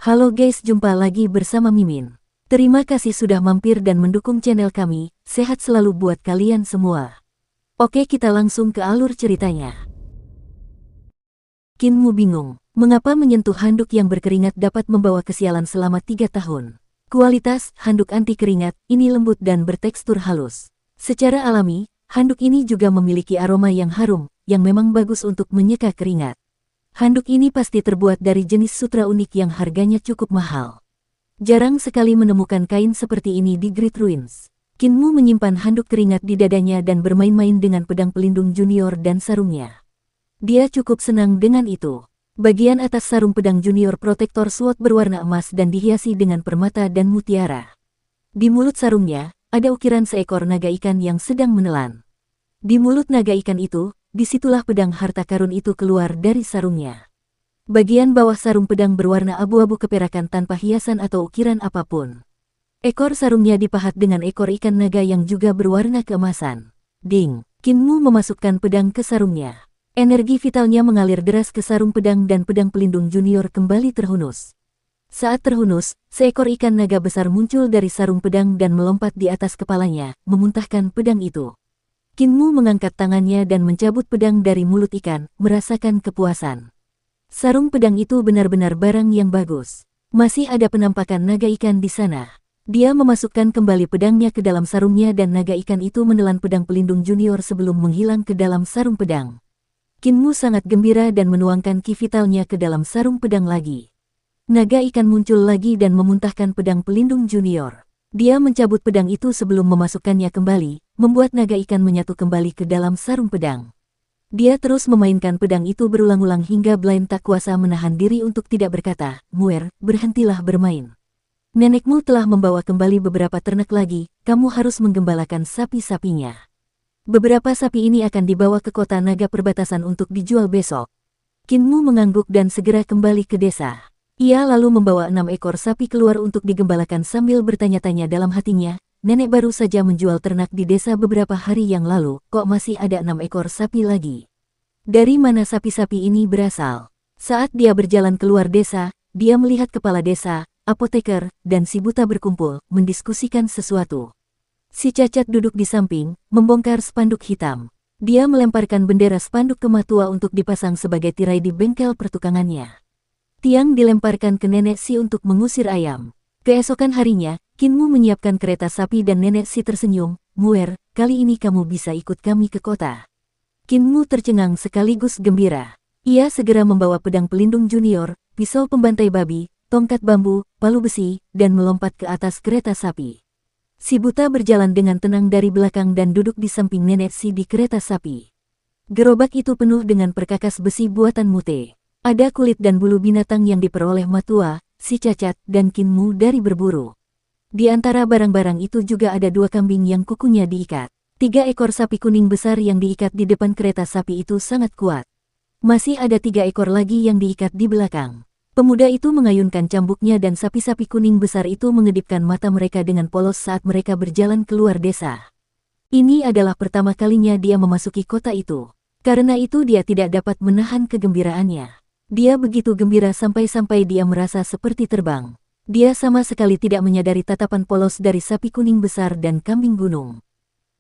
Halo guys, jumpa lagi bersama Mimin. Terima kasih sudah mampir dan mendukung channel kami, sehat selalu buat kalian semua. Oke, kita langsung ke alur ceritanya. Qin Mu bingung, mengapa menyentuh handuk yang berkeringat dapat membawa kesialan selama 3 tahun. Kualitas handuk anti keringat ini lembut dan bertekstur halus. Secara alami, handuk ini juga memiliki aroma yang harum, yang memang bagus untuk menyeka keringat. Handuk ini pasti terbuat dari jenis sutra unik yang harganya cukup mahal. Jarang sekali menemukan kain seperti ini di Great Ruins. Qin Mu menyimpan handuk keringat di dadanya dan bermain-main dengan pedang pelindung junior dan sarungnya. Dia cukup senang dengan itu. Bagian atas sarung pedang junior protektor SWOT berwarna emas dan dihiasi dengan permata dan mutiara. Di mulut sarungnya, ada ukiran seekor naga ikan yang sedang menelan. Di mulut naga ikan itu, disitulah pedang harta karun itu keluar dari sarungnya. Bagian bawah sarung pedang berwarna abu-abu keperakan tanpa hiasan atau ukiran apapun. Ekor sarungnya dipahat dengan ekor ikan naga yang juga berwarna keemasan. Ding! Qin Mu memasukkan pedang ke sarungnya. Energi vitalnya mengalir deras ke sarung pedang dan pedang pelindung junior kembali terhunus. Saat terhunus, seekor ikan naga besar muncul dari sarung pedang dan melompat di atas kepalanya, memuntahkan pedang itu. Qin Mu mengangkat tangannya dan mencabut pedang dari mulut ikan, merasakan kepuasan. Sarung pedang itu benar-benar barang yang bagus. Masih ada penampakan naga ikan di sana. Dia memasukkan kembali pedangnya ke dalam sarungnya dan naga ikan itu menelan pedang pelindung junior sebelum menghilang ke dalam sarung pedang. Qin Mu sangat gembira dan menuangkan ki vitalnya ke dalam sarung pedang lagi. Naga ikan muncul lagi dan memuntahkan pedang pelindung junior. Dia mencabut pedang itu sebelum memasukkannya kembali, membuat naga ikan menyatu kembali ke dalam sarung pedang. Dia terus memainkan pedang itu berulang-ulang hingga Blaine tak kuasa menahan diri untuk tidak berkata, "Muer, berhentilah bermain. Nenekmu telah membawa kembali beberapa ternak lagi, kamu harus menggembalakan sapi-sapinya. Beberapa sapi ini akan dibawa ke kota naga perbatasan untuk dijual besok." Qin Mu mengangguk dan segera kembali ke desa. Ia lalu membawa 6 ekor sapi keluar untuk digembalakan sambil bertanya-tanya dalam hatinya, nenek baru saja menjual ternak di desa beberapa hari yang lalu, kok masih ada 6 ekor sapi lagi? Dari mana sapi-sapi ini berasal? Saat dia berjalan keluar desa, dia melihat kepala desa, apoteker, dan si buta berkumpul, mendiskusikan sesuatu. Si cacat duduk di samping, membongkar spanduk hitam. Dia melemparkan bendera spanduk ke matua untuk dipasang sebagai tirai di bengkel pertukangannya. Tiang dilemparkan ke nenek si untuk mengusir ayam. Keesokan harinya, Qin Mu menyiapkan kereta sapi dan nenek si tersenyum, "Muer, kali ini kamu bisa ikut kami ke kota." Qin Mu tercengang sekaligus gembira. Ia segera membawa pedang pelindung junior, pisau pembantai babi, tongkat bambu, palu besi, dan melompat ke atas kereta sapi. Si buta berjalan dengan tenang dari belakang dan duduk di samping nenek si di kereta sapi. Gerobak itu penuh dengan perkakas besi buatan Mute. Ada kulit dan bulu binatang yang diperoleh matua, si cacat, dan Qin Mu dari berburu. Di antara barang-barang itu juga ada 2 kambing yang kukunya diikat. 3 ekor sapi kuning besar yang diikat di depan kereta sapi itu sangat kuat. Masih ada 3 ekor lagi yang diikat di belakang. Pemuda itu mengayunkan cambuknya dan sapi-sapi kuning besar itu mengedipkan mata mereka dengan polos saat mereka berjalan keluar desa. Ini adalah pertama kalinya dia memasuki kota itu. Karena itu dia tidak dapat menahan kegembiraannya. Dia begitu gembira sampai-sampai dia merasa seperti terbang. Dia sama sekali tidak menyadari tatapan polos dari sapi kuning besar dan kambing gunung.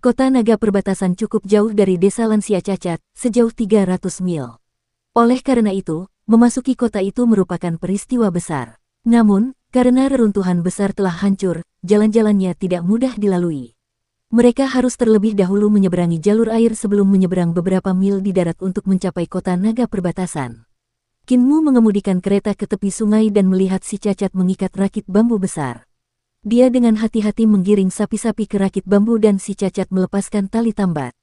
Kota naga perbatasan cukup jauh dari desa lansia cacat, sejauh 300 mil. Oleh karena itu, memasuki kota itu merupakan peristiwa besar. Namun, karena reruntuhan besar telah hancur, jalan-jalannya tidak mudah dilalui. Mereka harus terlebih dahulu menyeberangi jalur air sebelum menyeberang beberapa mil di darat untuk mencapai kota naga perbatasan. Qin Mu mengemudikan kereta ke tepi sungai dan melihat si cacat mengikat rakit bambu besar. Dia dengan hati-hati menggiring sapi-sapi ke rakit bambu dan si cacat melepaskan tali tambat.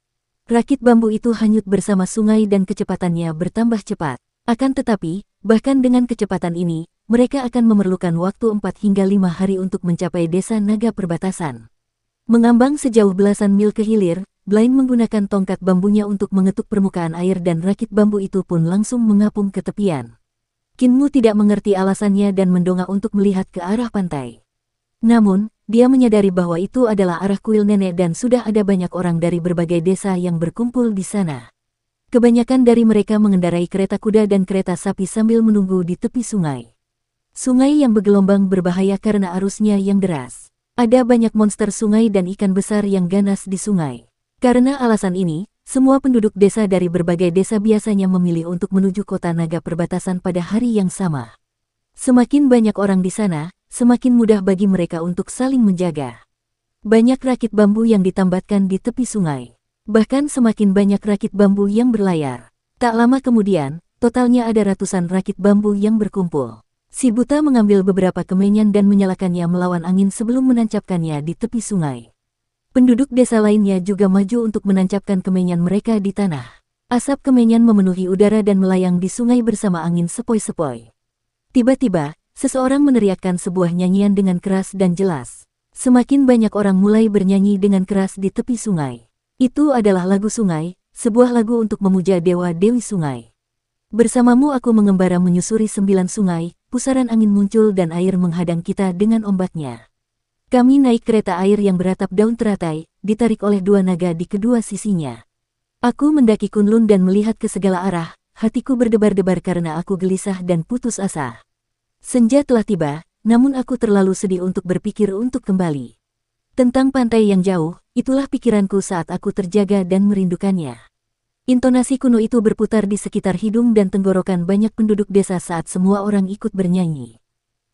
Rakit bambu itu hanyut bersama sungai dan kecepatannya bertambah cepat. Akan tetapi, bahkan dengan kecepatan ini, mereka akan memerlukan waktu 4 hingga 5 hari untuk mencapai desa naga perbatasan. Mengambang sejauh belasan mil ke hilir, Blaine menggunakan tongkat bambunya untuk mengetuk permukaan air dan rakit bambu itu pun langsung mengapung ke tepian. Qin Mu tidak mengerti alasannya dan mendongak untuk melihat ke arah pantai. Namun, dia menyadari bahwa itu adalah arah kuil nenek dan sudah ada banyak orang dari berbagai desa yang berkumpul di sana. Kebanyakan dari mereka mengendarai kereta kuda dan kereta sapi sambil menunggu di tepi sungai. Sungai yang bergelombang berbahaya karena arusnya yang deras. Ada banyak monster sungai dan ikan besar yang ganas di sungai. Karena alasan ini, semua penduduk desa dari berbagai desa biasanya memilih untuk menuju kota naga perbatasan pada hari yang sama. Semakin banyak orang di sana, semakin mudah bagi mereka untuk saling menjaga. Banyak rakit bambu yang ditambatkan di tepi sungai. Bahkan semakin banyak rakit bambu yang berlayar. Tak lama kemudian, totalnya ada ratusan rakit bambu yang berkumpul. Si buta mengambil beberapa kemenyan dan menyalakannya melawan angin sebelum menancapkannya di tepi sungai. Penduduk desa lainnya juga maju untuk menancapkan kemenyan mereka di tanah. Asap kemenyan memenuhi udara dan melayang di sungai bersama angin sepoi-sepoi. Tiba-tiba, seseorang meneriakkan sebuah nyanyian dengan keras dan jelas. Semakin banyak orang mulai bernyanyi dengan keras di tepi sungai. Itu adalah lagu sungai, sebuah lagu untuk memuja dewa-dewi sungai. Bersamamu aku mengembara menyusuri 9 sungai, pusaran angin muncul dan air menghadang kita dengan ombaknya. Kami naik kereta air yang beratap daun teratai, ditarik oleh 2 naga di kedua sisinya. Aku mendaki Kunlun dan melihat ke segala arah, hatiku berdebar-debar karena aku gelisah dan putus asa. Senja telah tiba, namun aku terlalu sedih untuk berpikir untuk kembali. Tentang pantai yang jauh, itulah pikiranku saat aku terjaga dan merindukannya. Intonasi kuno itu berputar di sekitar hidung dan tenggorokan banyak penduduk desa saat semua orang ikut bernyanyi.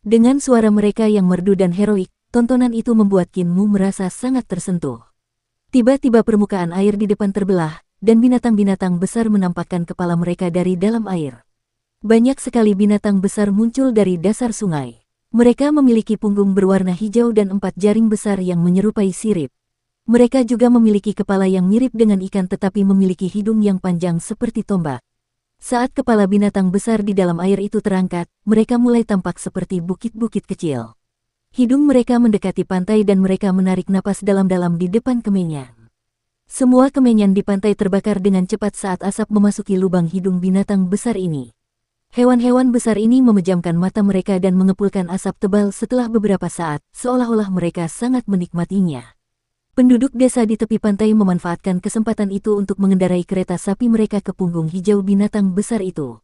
Dengan suara mereka yang merdu dan heroik, tontonan itu membuat Kinmu merasa sangat tersentuh. Tiba-tiba permukaan air di depan terbelah, dan binatang-binatang besar menampakkan kepala mereka dari dalam air. Banyak sekali binatang besar muncul dari dasar sungai. Mereka memiliki punggung berwarna hijau dan 4 jaring besar yang menyerupai sirip. Mereka juga memiliki kepala yang mirip dengan ikan tetapi memiliki hidung yang panjang seperti tombak. Saat kepala binatang besar di dalam air itu terangkat, mereka mulai tampak seperti bukit-bukit kecil. Hidung mereka mendekati pantai dan mereka menarik napas dalam-dalam di depan kemenyan. Semua kemenyan di pantai terbakar dengan cepat saat asap memasuki lubang hidung binatang besar ini. Hewan-hewan besar ini memejamkan mata mereka dan mengepulkan asap tebal setelah beberapa saat, seolah-olah mereka sangat menikmatinya. Penduduk desa di tepi pantai memanfaatkan kesempatan itu untuk mengendarai kereta sapi mereka ke punggung hijau binatang besar itu.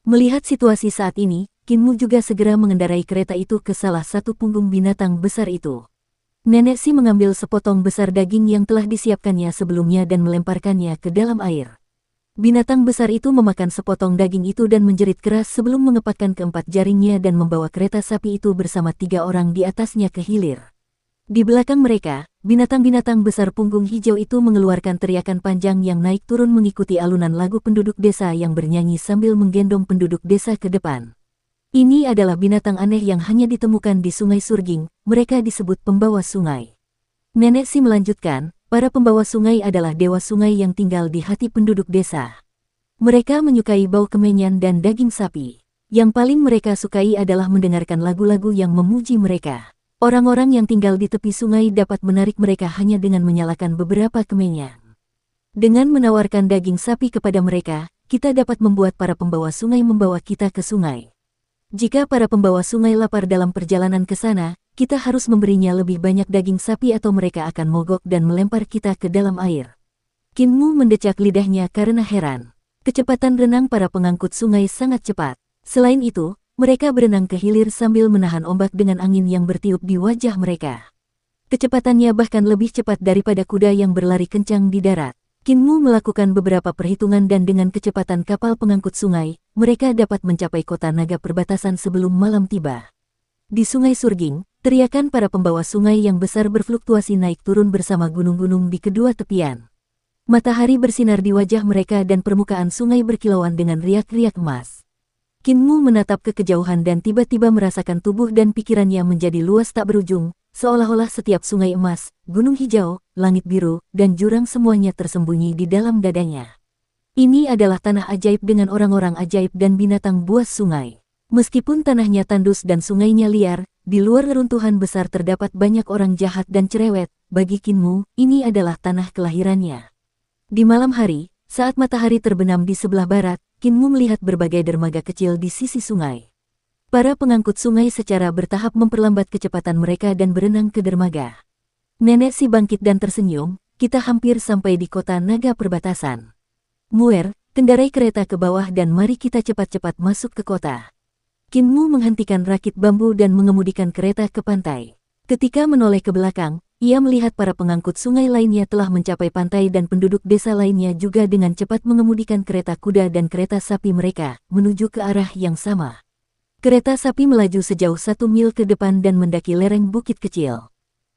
Melihat situasi saat ini, Kinmu juga segera mengendarai kereta itu ke salah satu punggung binatang besar itu. Nenek Si mengambil sepotong besar daging yang telah disiapkannya sebelumnya dan melemparkannya ke dalam air. Binatang besar itu memakan sepotong daging itu dan menjerit keras sebelum mengepakkan keempat jaringnya dan membawa kereta sapi itu bersama 3 orang di atasnya ke hilir. Di belakang mereka, binatang-binatang besar punggung hijau itu mengeluarkan teriakan panjang yang naik turun mengikuti alunan lagu penduduk desa yang bernyanyi sambil menggendong penduduk desa ke depan. Ini adalah binatang aneh yang hanya ditemukan di Sungai Surging, mereka disebut pembawa sungai. Nenek Si melanjutkan, para pembawa sungai adalah dewa sungai yang tinggal di hati penduduk desa. Mereka menyukai bau kemenyan dan daging sapi. Yang paling mereka sukai adalah mendengarkan lagu-lagu yang memuji mereka. Orang-orang yang tinggal di tepi sungai dapat menarik mereka hanya dengan menyalakan beberapa kemenyan. Dengan menawarkan daging sapi kepada mereka, kita dapat membuat para pembawa sungai membawa kita ke sungai. Jika para pembawa sungai lapar dalam perjalanan ke sana, kita harus memberinya lebih banyak daging sapi atau mereka akan mogok dan melempar kita ke dalam air. Kinmu mendecak lidahnya karena heran. Kecepatan renang para pengangkut sungai sangat cepat. Selain itu, mereka berenang ke hilir sambil menahan ombak dengan angin yang bertiup di wajah mereka. Kecepatannya bahkan lebih cepat daripada kuda yang berlari kencang di darat. Kinmu melakukan beberapa perhitungan dan dengan kecepatan kapal pengangkut sungai, mereka dapat mencapai kota naga perbatasan sebelum malam tiba. Di Sungai Surging, teriakan para pembawa sungai yang besar berfluktuasi naik turun bersama gunung-gunung di kedua tepian. Matahari bersinar di wajah mereka dan permukaan sungai berkilauan dengan riak-riak emas. Kinmu menatap ke kejauhan dan tiba-tiba merasakan tubuh dan pikirannya menjadi luas tak berujung, seolah-olah setiap sungai emas, gunung hijau, langit biru, dan jurang semuanya tersembunyi di dalam dadanya. Ini adalah tanah ajaib dengan orang-orang ajaib dan binatang buas sungai. Meskipun tanahnya tandus dan sungainya liar, di luar reruntuhan besar terdapat banyak orang jahat dan cerewet, bagi Kinmu, ini adalah tanah kelahirannya. Di malam hari, saat matahari terbenam di sebelah barat, Kinmu melihat berbagai dermaga kecil di sisi sungai. Para pengangkut sungai secara bertahap memperlambat kecepatan mereka dan berenang ke dermaga. Nenek Si bangkit dan tersenyum, kita hampir sampai di kota naga perbatasan. Muer, kendarai kereta ke bawah dan mari kita cepat-cepat masuk ke kota. Kinmu menghentikan rakit bambu dan mengemudikan kereta ke pantai. Ketika menoleh ke belakang, ia melihat para pengangkut sungai lainnya telah mencapai pantai dan penduduk desa lainnya juga dengan cepat mengemudikan kereta kuda dan kereta sapi mereka, menuju ke arah yang sama. Kereta sapi melaju sejauh 1 mil ke depan dan mendaki lereng bukit kecil.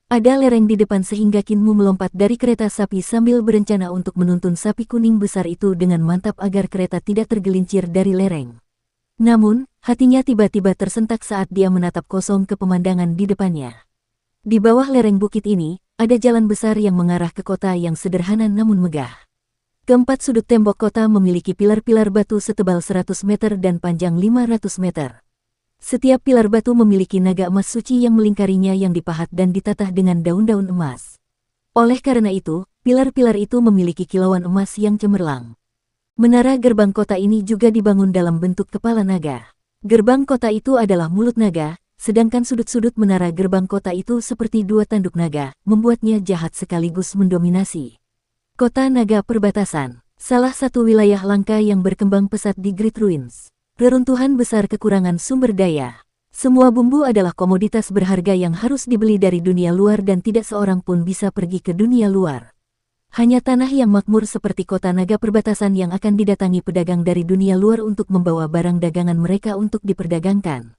Ada lereng di depan sehingga Kinmu melompat dari kereta sapi sambil berencana untuk menuntun sapi kuning besar itu dengan mantap agar kereta tidak tergelincir dari lereng. Namun, hatinya tiba-tiba tersentak saat dia menatap kosong ke pemandangan di depannya. Di bawah lereng bukit ini, ada jalan besar yang mengarah ke kota yang sederhana namun megah. Keempat sudut tembok kota memiliki pilar-pilar batu setebal 100 meter dan panjang 500 meter. Setiap pilar batu memiliki naga emas suci yang melingkarinya yang dipahat dan ditatah dengan daun-daun emas. Oleh karena itu, pilar-pilar itu memiliki kilauan emas yang cemerlang. Menara gerbang kota ini juga dibangun dalam bentuk kepala naga. Gerbang kota itu adalah mulut naga, sedangkan sudut-sudut menara gerbang kota itu seperti dua tanduk naga, membuatnya jahat sekaligus mendominasi. Kota Naga Perbatasan, salah satu wilayah langka yang berkembang pesat di Great Ruins. Reruntuhan besar kekurangan sumber daya. Semua bumbu adalah komoditas berharga yang harus dibeli dari dunia luar dan tidak seorang pun bisa pergi ke dunia luar. Hanya tanah yang makmur seperti kota Naga Perbatasan yang akan didatangi pedagang dari dunia luar untuk membawa barang dagangan mereka untuk diperdagangkan.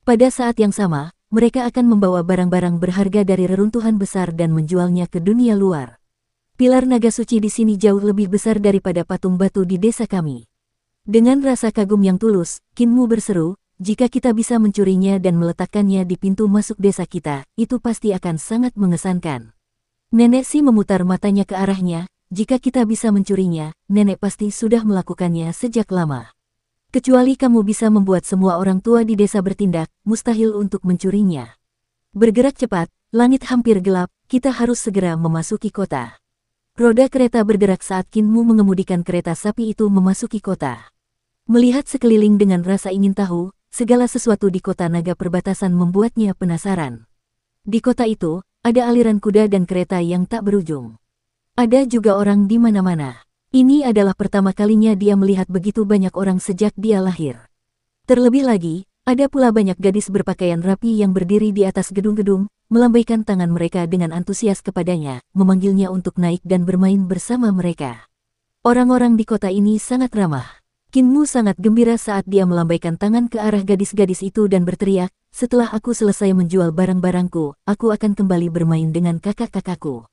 Pada saat yang sama, mereka akan membawa barang-barang berharga dari reruntuhan besar dan menjualnya ke dunia luar. Pilar naga suci di sini jauh lebih besar daripada patung batu di desa kami. Dengan rasa kagum yang tulus, Kinmu berseru, jika kita bisa mencurinya dan meletakkannya di pintu masuk desa kita, itu pasti akan sangat mengesankan. Nenek Si memutar matanya ke arahnya, jika kita bisa mencurinya, nenek pasti sudah melakukannya sejak lama. Kecuali kamu bisa membuat semua orang tua di desa bertindak, mustahil untuk mencurinya. Bergerak cepat, langit hampir gelap, kita harus segera memasuki kota. Roda kereta bergerak saat Kinmu mengemudikan kereta sapi itu memasuki kota. Melihat sekeliling dengan rasa ingin tahu, segala sesuatu di kota Naga Perbatasan membuatnya penasaran. Di kota itu, ada aliran kuda dan kereta yang tak berujung. Ada juga orang di mana-mana. Ini adalah pertama kalinya dia melihat begitu banyak orang sejak dia lahir. Terlebih lagi, ada pula banyak gadis berpakaian rapi yang berdiri di atas gedung-gedung, melambaikan tangan mereka dengan antusias kepadanya, memanggilnya untuk naik dan bermain bersama mereka. Orang-orang di kota ini sangat ramah. Kinmu sangat gembira saat dia melambaikan tangan ke arah gadis-gadis itu dan berteriak, setelah aku selesai menjual barang-barangku, aku akan kembali bermain dengan kakak-kakakku.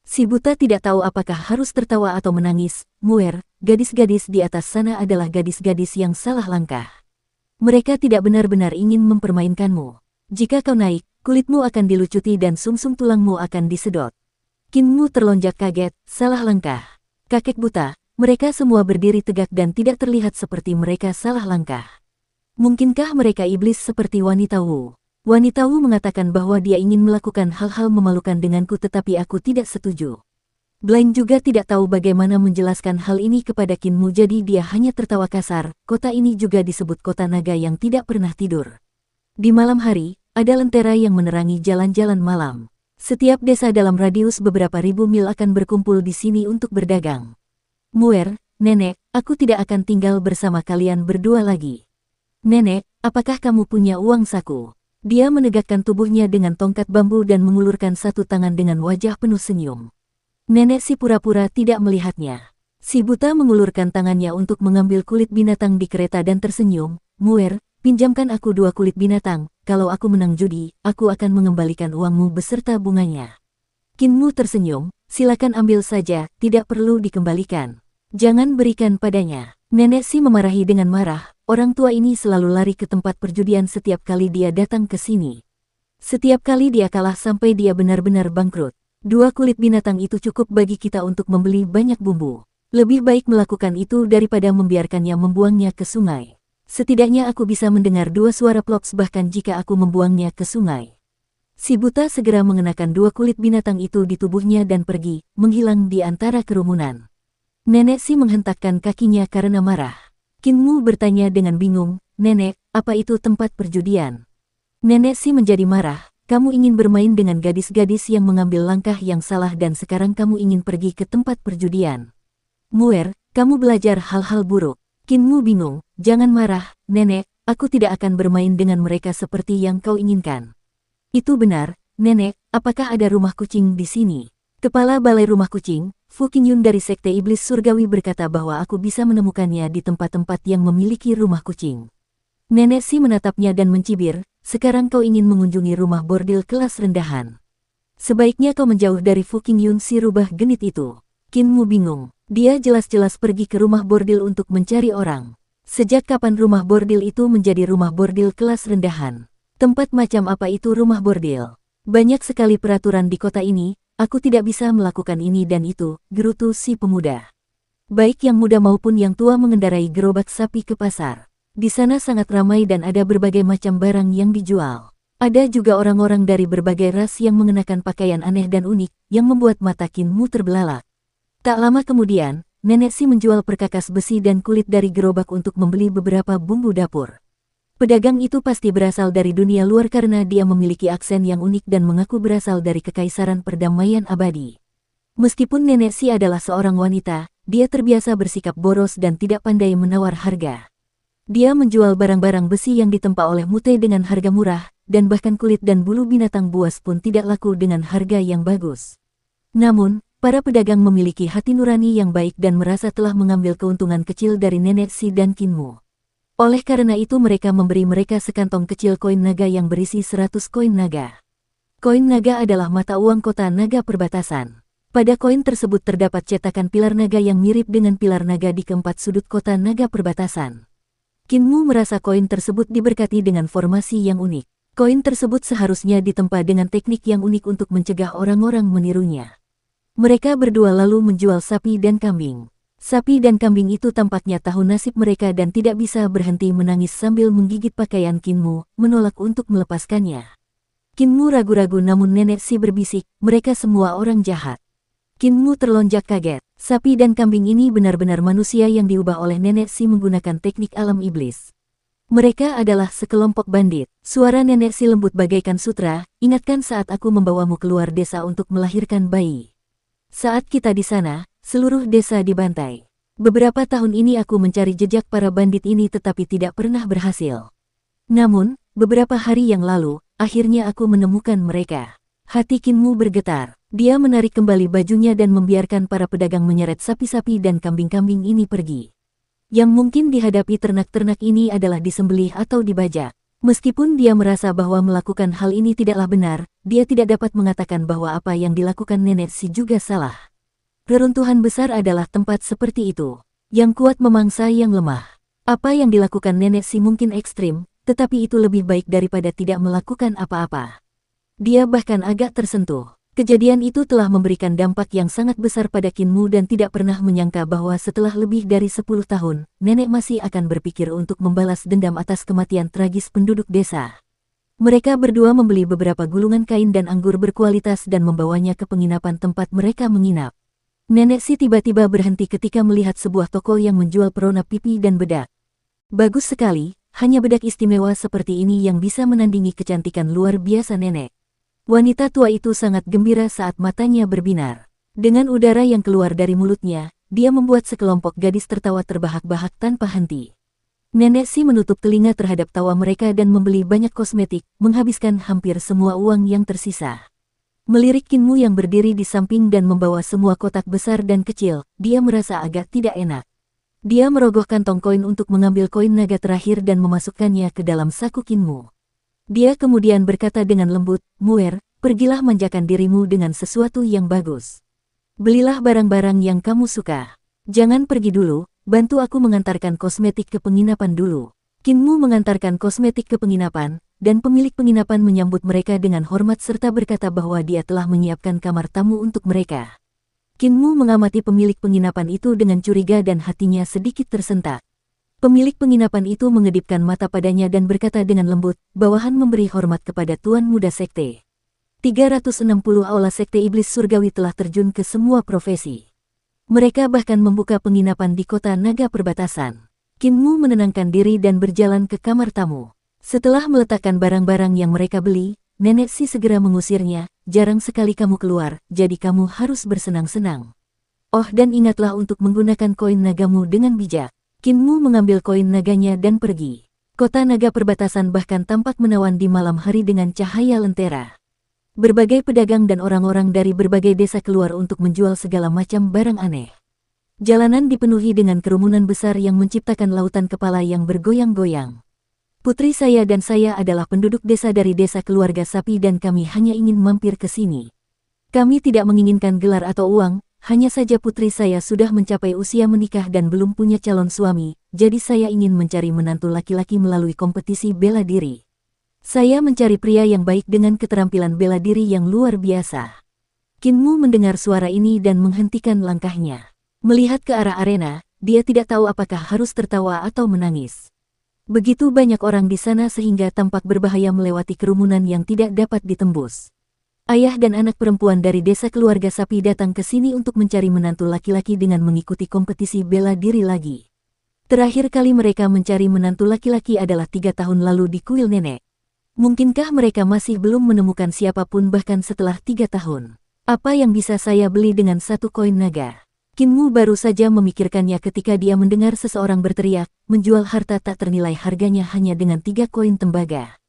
Si buta tidak tahu apakah harus tertawa atau menangis. Muer, gadis-gadis di atas sana adalah gadis-gadis yang salah langkah. Mereka tidak benar-benar ingin mempermainkanmu. Jika kau naik, kulitmu akan dilucuti dan sumsum tulangmu akan disedot. Kinmu terlonjak kaget, salah langkah. Kakek buta, mereka semua berdiri tegak dan tidak terlihat seperti mereka salah langkah. Mungkinkah mereka iblis seperti wanita Wu? Wanita Wu mengatakan bahwa dia ingin melakukan hal-hal memalukan denganku tetapi aku tidak setuju. Blaine juga tidak tahu bagaimana menjelaskan hal ini kepada Kinmu jadi dia hanya tertawa kasar. Kota ini juga disebut kota naga yang tidak pernah tidur. Di malam hari, ada lentera yang menerangi jalan-jalan malam. Setiap desa dalam radius beberapa ribu mil akan berkumpul di sini untuk berdagang. Muer, nenek, aku tidak akan tinggal bersama kalian berdua lagi. Nenek, apakah kamu punya uang saku? Dia menegakkan tubuhnya dengan tongkat bambu dan mengulurkan satu tangan dengan wajah penuh senyum. Nenek Si pura-pura tidak melihatnya. Si buta mengulurkan tangannya untuk mengambil kulit binatang di kereta dan tersenyum. Muer, pinjamkan aku 2 kulit binatang, kalau aku menang judi, aku akan mengembalikan uangmu beserta bunganya. Kinmu tersenyum, silakan ambil saja, tidak perlu dikembalikan. Jangan berikan padanya. Nenek Si memarahi dengan marah, orang tua ini selalu lari ke tempat perjudian setiap kali dia datang ke sini. Setiap kali dia kalah sampai dia benar-benar bangkrut. 2 kulit binatang itu cukup bagi kita untuk membeli banyak bumbu. Lebih baik melakukan itu daripada membiarkannya membuangnya ke sungai. Setidaknya aku bisa mendengar 2 suara plops bahkan jika aku membuangnya ke sungai. Si buta segera mengenakan 2 kulit binatang itu di tubuhnya dan pergi, menghilang di antara kerumunan. Nenek Si menghentakkan kakinya karena marah. Kinmu bertanya dengan bingung, nenek, apa itu tempat perjudian? Nenek Si menjadi marah, kamu ingin bermain dengan gadis-gadis yang mengambil langkah yang salah dan sekarang kamu ingin pergi ke tempat perjudian. Muer, kamu belajar hal-hal buruk. Kinmu bingung, jangan marah, nenek, aku tidak akan bermain dengan mereka seperti yang kau inginkan. Itu benar, Nenek, apakah ada rumah kucing di sini? Kepala Balai Rumah Kucing, Fu Qingyun dari Sekte Iblis Surgawi berkata bahwa aku bisa menemukannya di tempat-tempat yang memiliki rumah kucing. Nenek Si menatapnya dan mencibir, sekarang kau ingin mengunjungi rumah bordil kelas rendahan. Sebaiknya kau menjauh dari Fu Qingyun si rubah genit itu. Qin Mu bingung. Dia jelas-jelas pergi ke rumah bordil untuk mencari orang. Sejak kapan rumah bordil itu menjadi rumah bordil kelas rendahan? Tempat macam apa itu rumah bordil? Banyak sekali peraturan di kota ini, aku tidak bisa melakukan ini dan itu, gerutu si pemuda. Baik yang muda maupun yang tua mengendarai gerobak sapi ke pasar. Di sana sangat ramai dan ada berbagai macam barang yang dijual. Ada juga orang-orang dari berbagai ras yang mengenakan pakaian aneh dan unik, yang membuat mata Qin Mu terbelalak. Tak lama kemudian, Nenek Si menjual perkakas besi dan kulit dari gerobak untuk membeli beberapa bumbu dapur. Pedagang itu pasti berasal dari dunia luar karena dia memiliki aksen yang unik dan mengaku berasal dari Kekaisaran Perdamaian Abadi. Meskipun Nenek Si adalah seorang wanita, dia terbiasa bersikap boros dan tidak pandai menawar harga. Dia menjual barang-barang besi yang ditempa oleh Mute dengan harga murah, dan bahkan kulit dan bulu binatang buas pun tidak laku dengan harga yang bagus. Namun, para pedagang memiliki hati nurani yang baik dan merasa telah mengambil keuntungan kecil dari Nenek Si dan Qin Mu. Oleh karena itu mereka memberi mereka sekantong kecil koin naga yang berisi 100 koin naga. Koin naga adalah mata uang kota naga perbatasan. Pada koin tersebut terdapat cetakan pilar naga yang mirip dengan pilar naga di keempat sudut kota naga perbatasan. Qin Mu merasa koin tersebut diberkati dengan formasi yang unik. Koin tersebut seharusnya ditempa dengan teknik yang unik untuk mencegah orang-orang menirunya. Mereka berdua lalu menjual sapi dan kambing. Sapi dan kambing itu tampaknya tahu nasib mereka dan tidak bisa berhenti menangis sambil menggigit pakaian Qin Mu, menolak untuk melepaskannya. Qin Mu ragu-ragu namun Nenek Si berbisik, mereka semua orang jahat. Qin Mu terlonjak kaget. Sapi dan kambing ini benar-benar manusia yang diubah oleh Nenek Si menggunakan teknik alam iblis. Mereka adalah sekelompok bandit. Suara Nenek Si lembut bagaikan sutra, ingatkan saat aku membawamu keluar desa untuk melahirkan bayi. Saat kita di sana, seluruh desa dibantai. Beberapa tahun ini aku mencari jejak para bandit ini tetapi tidak pernah berhasil. Namun, beberapa hari yang lalu, akhirnya aku menemukan mereka. Hati Qin Mu bergetar. Dia menarik kembali bajunya dan membiarkan para pedagang menyeret sapi-sapi dan kambing-kambing ini pergi. Yang mungkin dihadapi ternak-ternak ini adalah disembelih atau dibajak. Meskipun dia merasa bahwa melakukan hal ini tidaklah benar, dia tidak dapat mengatakan bahwa apa yang dilakukan Nenek Si juga salah. Reruntuhan besar adalah tempat seperti itu. Yang kuat memangsa yang lemah. Apa yang dilakukan Nenek Si mungkin ekstrim, tetapi itu lebih baik daripada tidak melakukan apa-apa. Dia bahkan agak tersentuh. Kejadian itu telah memberikan dampak yang sangat besar pada Qin Mu dan tidak pernah menyangka bahwa setelah lebih dari 10 tahun, Nenek masih akan berpikir untuk membalas dendam atas kematian tragis penduduk desa. Mereka berdua membeli beberapa gulungan kain dan anggur berkualitas dan membawanya ke penginapan tempat mereka menginap. Nenek Si tiba-tiba berhenti ketika melihat sebuah toko yang menjual perona pipi dan bedak. Bagus sekali, hanya bedak istimewa seperti ini yang bisa menandingi kecantikan luar biasa Nenek. Wanita tua itu sangat gembira saat matanya berbinar. Dengan udara yang keluar dari mulutnya, dia membuat sekelompok gadis tertawa terbahak-bahak tanpa henti. Nenek Si menutup telinga terhadap tawa mereka dan membeli banyak kosmetik, menghabiskan hampir semua uang yang tersisa. Melirik Qin Mu yang berdiri di samping dan membawa semua kotak besar dan kecil, dia merasa agak tidak enak. Dia merogoh kantong koin untuk mengambil koin naga terakhir dan memasukkannya ke dalam saku Qin Mu. Dia kemudian berkata dengan lembut, "Muer, pergilah manjakan dirimu dengan sesuatu yang bagus. Belilah barang-barang yang kamu suka. Jangan pergi dulu, bantu aku mengantarkan kosmetik ke penginapan dulu." Qin Mu mengantarkan kosmetik ke penginapan, dan pemilik penginapan menyambut mereka dengan hormat serta berkata bahwa dia telah menyiapkan kamar tamu untuk mereka. Qin Mu mengamati pemilik penginapan itu dengan curiga dan hatinya sedikit tersentak. Pemilik penginapan itu mengedipkan mata padanya dan berkata dengan lembut, "Bawahan memberi hormat kepada Tuan Muda Sekte." 360 aula Sekte Iblis Surgawi telah terjun ke semua profesi. Mereka bahkan membuka penginapan di kota naga perbatasan. Qin Mu menenangkan diri dan berjalan ke kamar tamu. Setelah meletakkan barang-barang yang mereka beli, Nenek Si segera mengusirnya, "Jarang sekali kamu keluar, jadi kamu harus bersenang-senang. Oh dan ingatlah untuk menggunakan koin nagamu dengan bijak." Qin Mu mengambil koin naganya dan pergi. Kota naga perbatasan bahkan tampak menawan di malam hari dengan cahaya lentera. Berbagai pedagang dan orang-orang dari berbagai desa keluar untuk menjual segala macam barang aneh. Jalanan dipenuhi dengan kerumunan besar yang menciptakan lautan kepala yang bergoyang-goyang. Putri saya dan saya adalah penduduk desa dari desa keluarga sapi dan kami hanya ingin mampir ke sini. Kami tidak menginginkan gelar atau uang, hanya saja putri saya sudah mencapai usia menikah dan belum punya calon suami, jadi saya ingin mencari menantu laki-laki melalui kompetisi bela diri. Saya mencari pria yang baik dengan keterampilan bela diri yang luar biasa. Kinmu mendengar suara ini dan menghentikan langkahnya. Melihat ke arah arena, dia tidak tahu apakah harus tertawa atau menangis. Begitu banyak orang di sana sehingga tampak berbahaya melewati kerumunan yang tidak dapat ditembus. Ayah dan anak perempuan dari desa keluarga sapi datang ke sini untuk mencari menantu laki-laki dengan mengikuti kompetisi bela diri lagi. Terakhir kali mereka mencari menantu laki-laki adalah 3 tahun lalu di kuil nenek. Mungkinkah mereka masih belum menemukan siapapun bahkan setelah 3 tahun? Apa yang bisa saya beli dengan 1 koin naga? Kinmu baru saja memikirkannya ketika dia mendengar seseorang berteriak, menjual harta tak ternilai harganya hanya dengan 3 koin tembaga.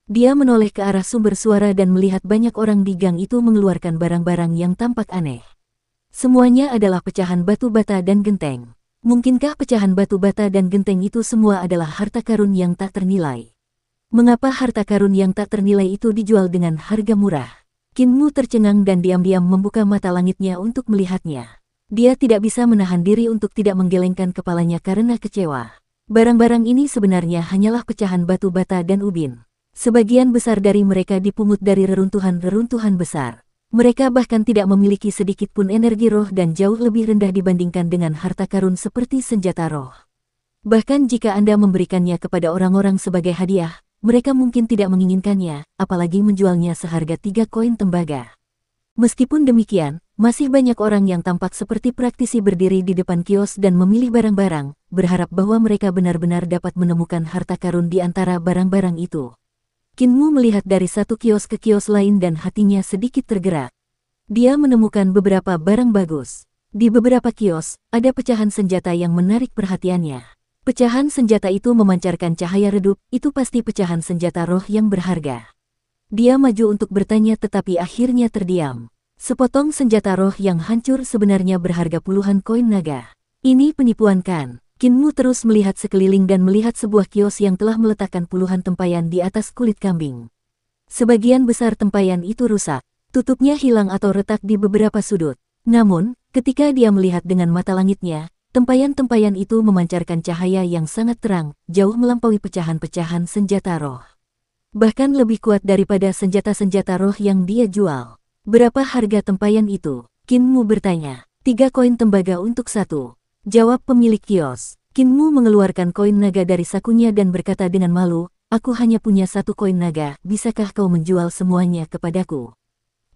Dia menoleh ke arah sumber suara dan melihat banyak orang di gang itu mengeluarkan barang-barang yang tampak aneh. Semuanya adalah pecahan batu bata dan genteng. Mungkinkah pecahan batu bata dan genteng itu semua adalah harta karun yang tak ternilai? Mengapa harta karun yang tak ternilai itu dijual dengan harga murah? Kinmu tercengang dan diam-diam membuka mata langitnya untuk melihatnya. Dia tidak bisa menahan diri untuk tidak menggelengkan kepalanya karena kecewa. Barang-barang ini sebenarnya hanyalah pecahan batu bata dan ubin. Sebagian besar dari mereka dipungut dari reruntuhan-reruntuhan besar. Mereka bahkan tidak memiliki sedikit pun energi roh dan jauh lebih rendah dibandingkan dengan harta karun seperti senjata roh. Bahkan jika Anda memberikannya kepada orang-orang sebagai hadiah, mereka mungkin tidak menginginkannya, apalagi menjualnya seharga 3 koin tembaga. Meskipun demikian, masih banyak orang yang tampak seperti praktisi berdiri di depan kios dan memilih barang-barang, berharap bahwa mereka benar-benar dapat menemukan harta karun di antara barang-barang itu. Kinmu melihat dari satu kios ke kios lain dan hatinya sedikit tergerak. Dia menemukan beberapa barang bagus. Di beberapa kios, ada pecahan senjata yang menarik perhatiannya. Pecahan senjata itu memancarkan cahaya redup, itu pasti pecahan senjata roh yang berharga. Dia maju untuk bertanya tetapi akhirnya terdiam. Sepotong senjata roh yang hancur sebenarnya berharga puluhan koin naga. Ini penipuan kan? Kinmu terus melihat sekeliling dan melihat sebuah kios yang telah meletakkan puluhan tempayan di atas kulit kambing. Sebagian besar tempayan itu rusak. Tutupnya hilang atau retak di beberapa sudut. Namun, ketika dia melihat dengan mata langitnya, tempayan-tempayan itu memancarkan cahaya yang sangat terang, jauh melampaui pecahan-pecahan senjata roh. Bahkan lebih kuat daripada senjata-senjata roh yang dia jual. Berapa harga tempayan itu? Kinmu bertanya. 3 koin tembaga untuk 1. Jawab pemilik kios. Kinmu mengeluarkan koin naga dari sakunya dan berkata dengan malu, aku hanya punya 1 koin naga, bisakah kau menjual semuanya kepadaku?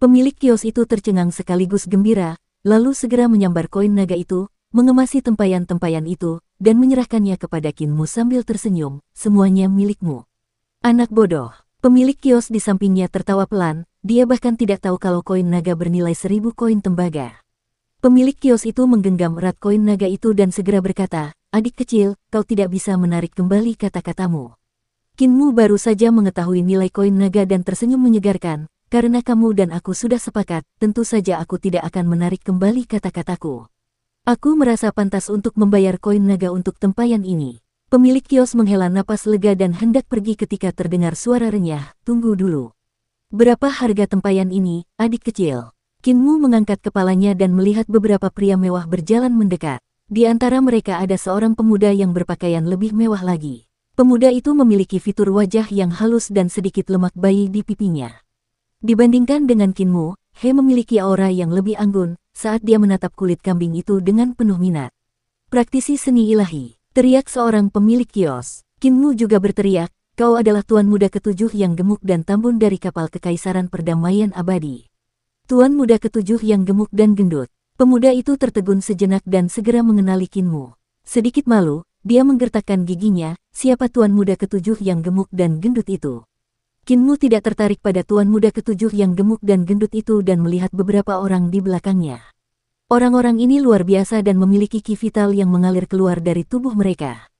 Pemilik kios itu tercengang sekaligus gembira, lalu segera menyambar koin naga itu, mengemasi tempayan-tempayan itu, dan menyerahkannya kepada Kinmu sambil tersenyum, semuanya milikmu. Anak bodoh. Pemilik kios di sampingnya tertawa pelan, dia bahkan tidak tahu kalau koin naga bernilai 1000 koin tembaga. Pemilik kios itu menggenggam erat koin naga itu dan segera berkata, adik kecil, kau tidak bisa menarik kembali kata-katamu. Kinmu baru saja mengetahui nilai koin naga dan tersenyum menyegarkan, karena kamu dan aku sudah sepakat, tentu saja aku tidak akan menarik kembali kata-kataku. Aku merasa pantas untuk membayar koin naga untuk tempayan ini. Pemilik kios menghela napas lega dan hendak pergi ketika terdengar suara renyah, tunggu dulu. Berapa harga tempayan ini, adik kecil? Kinmu mengangkat kepalanya dan melihat beberapa pria mewah berjalan mendekat. Di antara mereka ada seorang pemuda yang berpakaian lebih mewah lagi. Pemuda itu memiliki fitur wajah yang halus dan sedikit lemak bayi di pipinya. Dibandingkan dengan Kinmu, He memiliki aura yang lebih anggun saat dia menatap kulit kambing itu dengan penuh minat. Praktisi seni ilahi. Teriak seorang pemilik kios. Kinmu juga berteriak, kau adalah tuan muda ketujuh yang gemuk dan tambun dari kapal kekaisaran perdamaian abadi. Tuan muda ketujuh yang gemuk dan gendut. Pemuda itu tertegun sejenak dan segera mengenali Kinmu. Sedikit malu, dia menggertakkan giginya, siapa tuan muda ketujuh yang gemuk dan gendut itu? Kinmu tidak tertarik pada tuan muda ketujuh yang gemuk dan gendut itu dan melihat beberapa orang di belakangnya. Orang-orang ini luar biasa dan memiliki ki vital yang mengalir keluar dari tubuh mereka.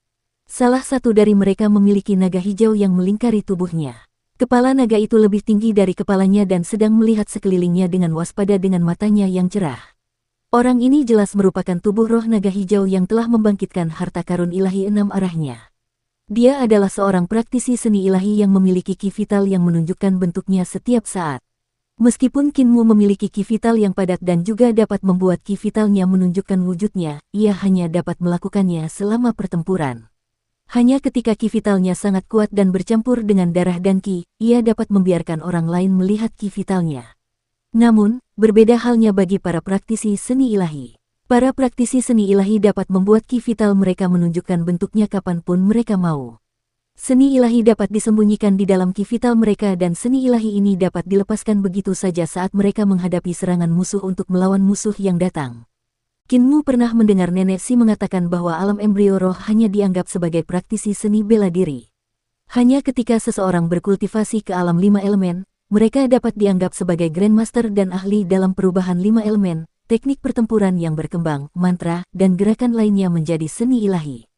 Salah satu dari mereka memiliki naga hijau yang melingkari tubuhnya. Kepala naga itu lebih tinggi dari kepalanya dan sedang melihat sekelilingnya dengan waspada dengan matanya yang cerah. Orang ini jelas merupakan tubuh roh naga hijau yang telah membangkitkan harta karun ilahi 6 arahnya. Dia adalah seorang praktisi seni ilahi yang memiliki ki vital yang menunjukkan bentuknya setiap saat. Meskipun Kinmu memiliki ki vital yang padat dan juga dapat membuat ki vitalnya menunjukkan wujudnya, ia hanya dapat melakukannya selama pertempuran. Hanya ketika ki vitalnya sangat kuat dan bercampur dengan darah dan ki, ia dapat membiarkan orang lain melihat ki vitalnya. Namun, berbeda halnya bagi para praktisi seni ilahi. Para praktisi seni ilahi dapat membuat ki vital mereka menunjukkan bentuknya kapanpun mereka mau. Seni ilahi dapat disembunyikan di dalam ki vital mereka dan seni ilahi ini dapat dilepaskan begitu saja saat mereka menghadapi serangan musuh untuk melawan musuh yang datang. Kinmu pernah mendengar nenek Si mengatakan bahwa alam embrio roh hanya dianggap sebagai praktisi seni bela diri. Hanya ketika seseorang berkultivasi ke alam 5 elemen, mereka dapat dianggap sebagai Grandmaster dan ahli dalam perubahan 5 elemen, teknik pertempuran yang berkembang, mantra, dan gerakan lainnya menjadi seni ilahi.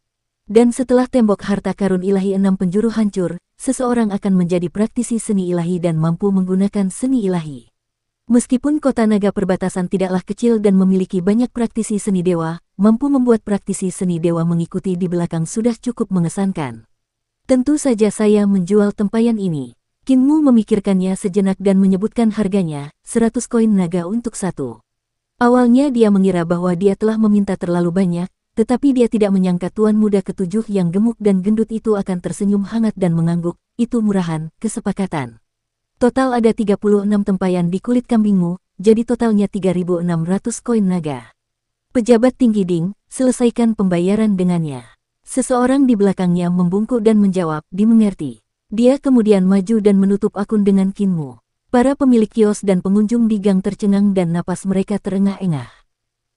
Dan setelah tembok harta karun ilahi 6 penjuru hancur, seseorang akan menjadi praktisi seni ilahi dan mampu menggunakan seni ilahi. Meskipun kota naga perbatasan tidaklah kecil dan memiliki banyak praktisi seni dewa, mampu membuat praktisi seni dewa mengikuti di belakang sudah cukup mengesankan. Tentu saja saya menjual tempayan ini. Kinmu memikirkannya sejenak dan menyebutkan harganya, 100 koin naga untuk satu. Awalnya dia mengira bahwa dia telah meminta terlalu banyak, tetapi dia tidak menyangka tuan muda ketujuh yang gemuk dan gendut itu akan tersenyum hangat dan mengangguk. Itu murahan, kesepakatan. Total ada 36 tempayan di kulit kambingmu, jadi totalnya 3.600 koin naga. Pejabat tinggi Ding, selesaikan pembayaran dengannya. Seseorang di belakangnya membungkuk dan menjawab, dimengerti. Dia kemudian maju dan menutup akun dengan Kinmu. Para pemilik kios dan pengunjung di gang tercengang dan napas mereka terengah-engah.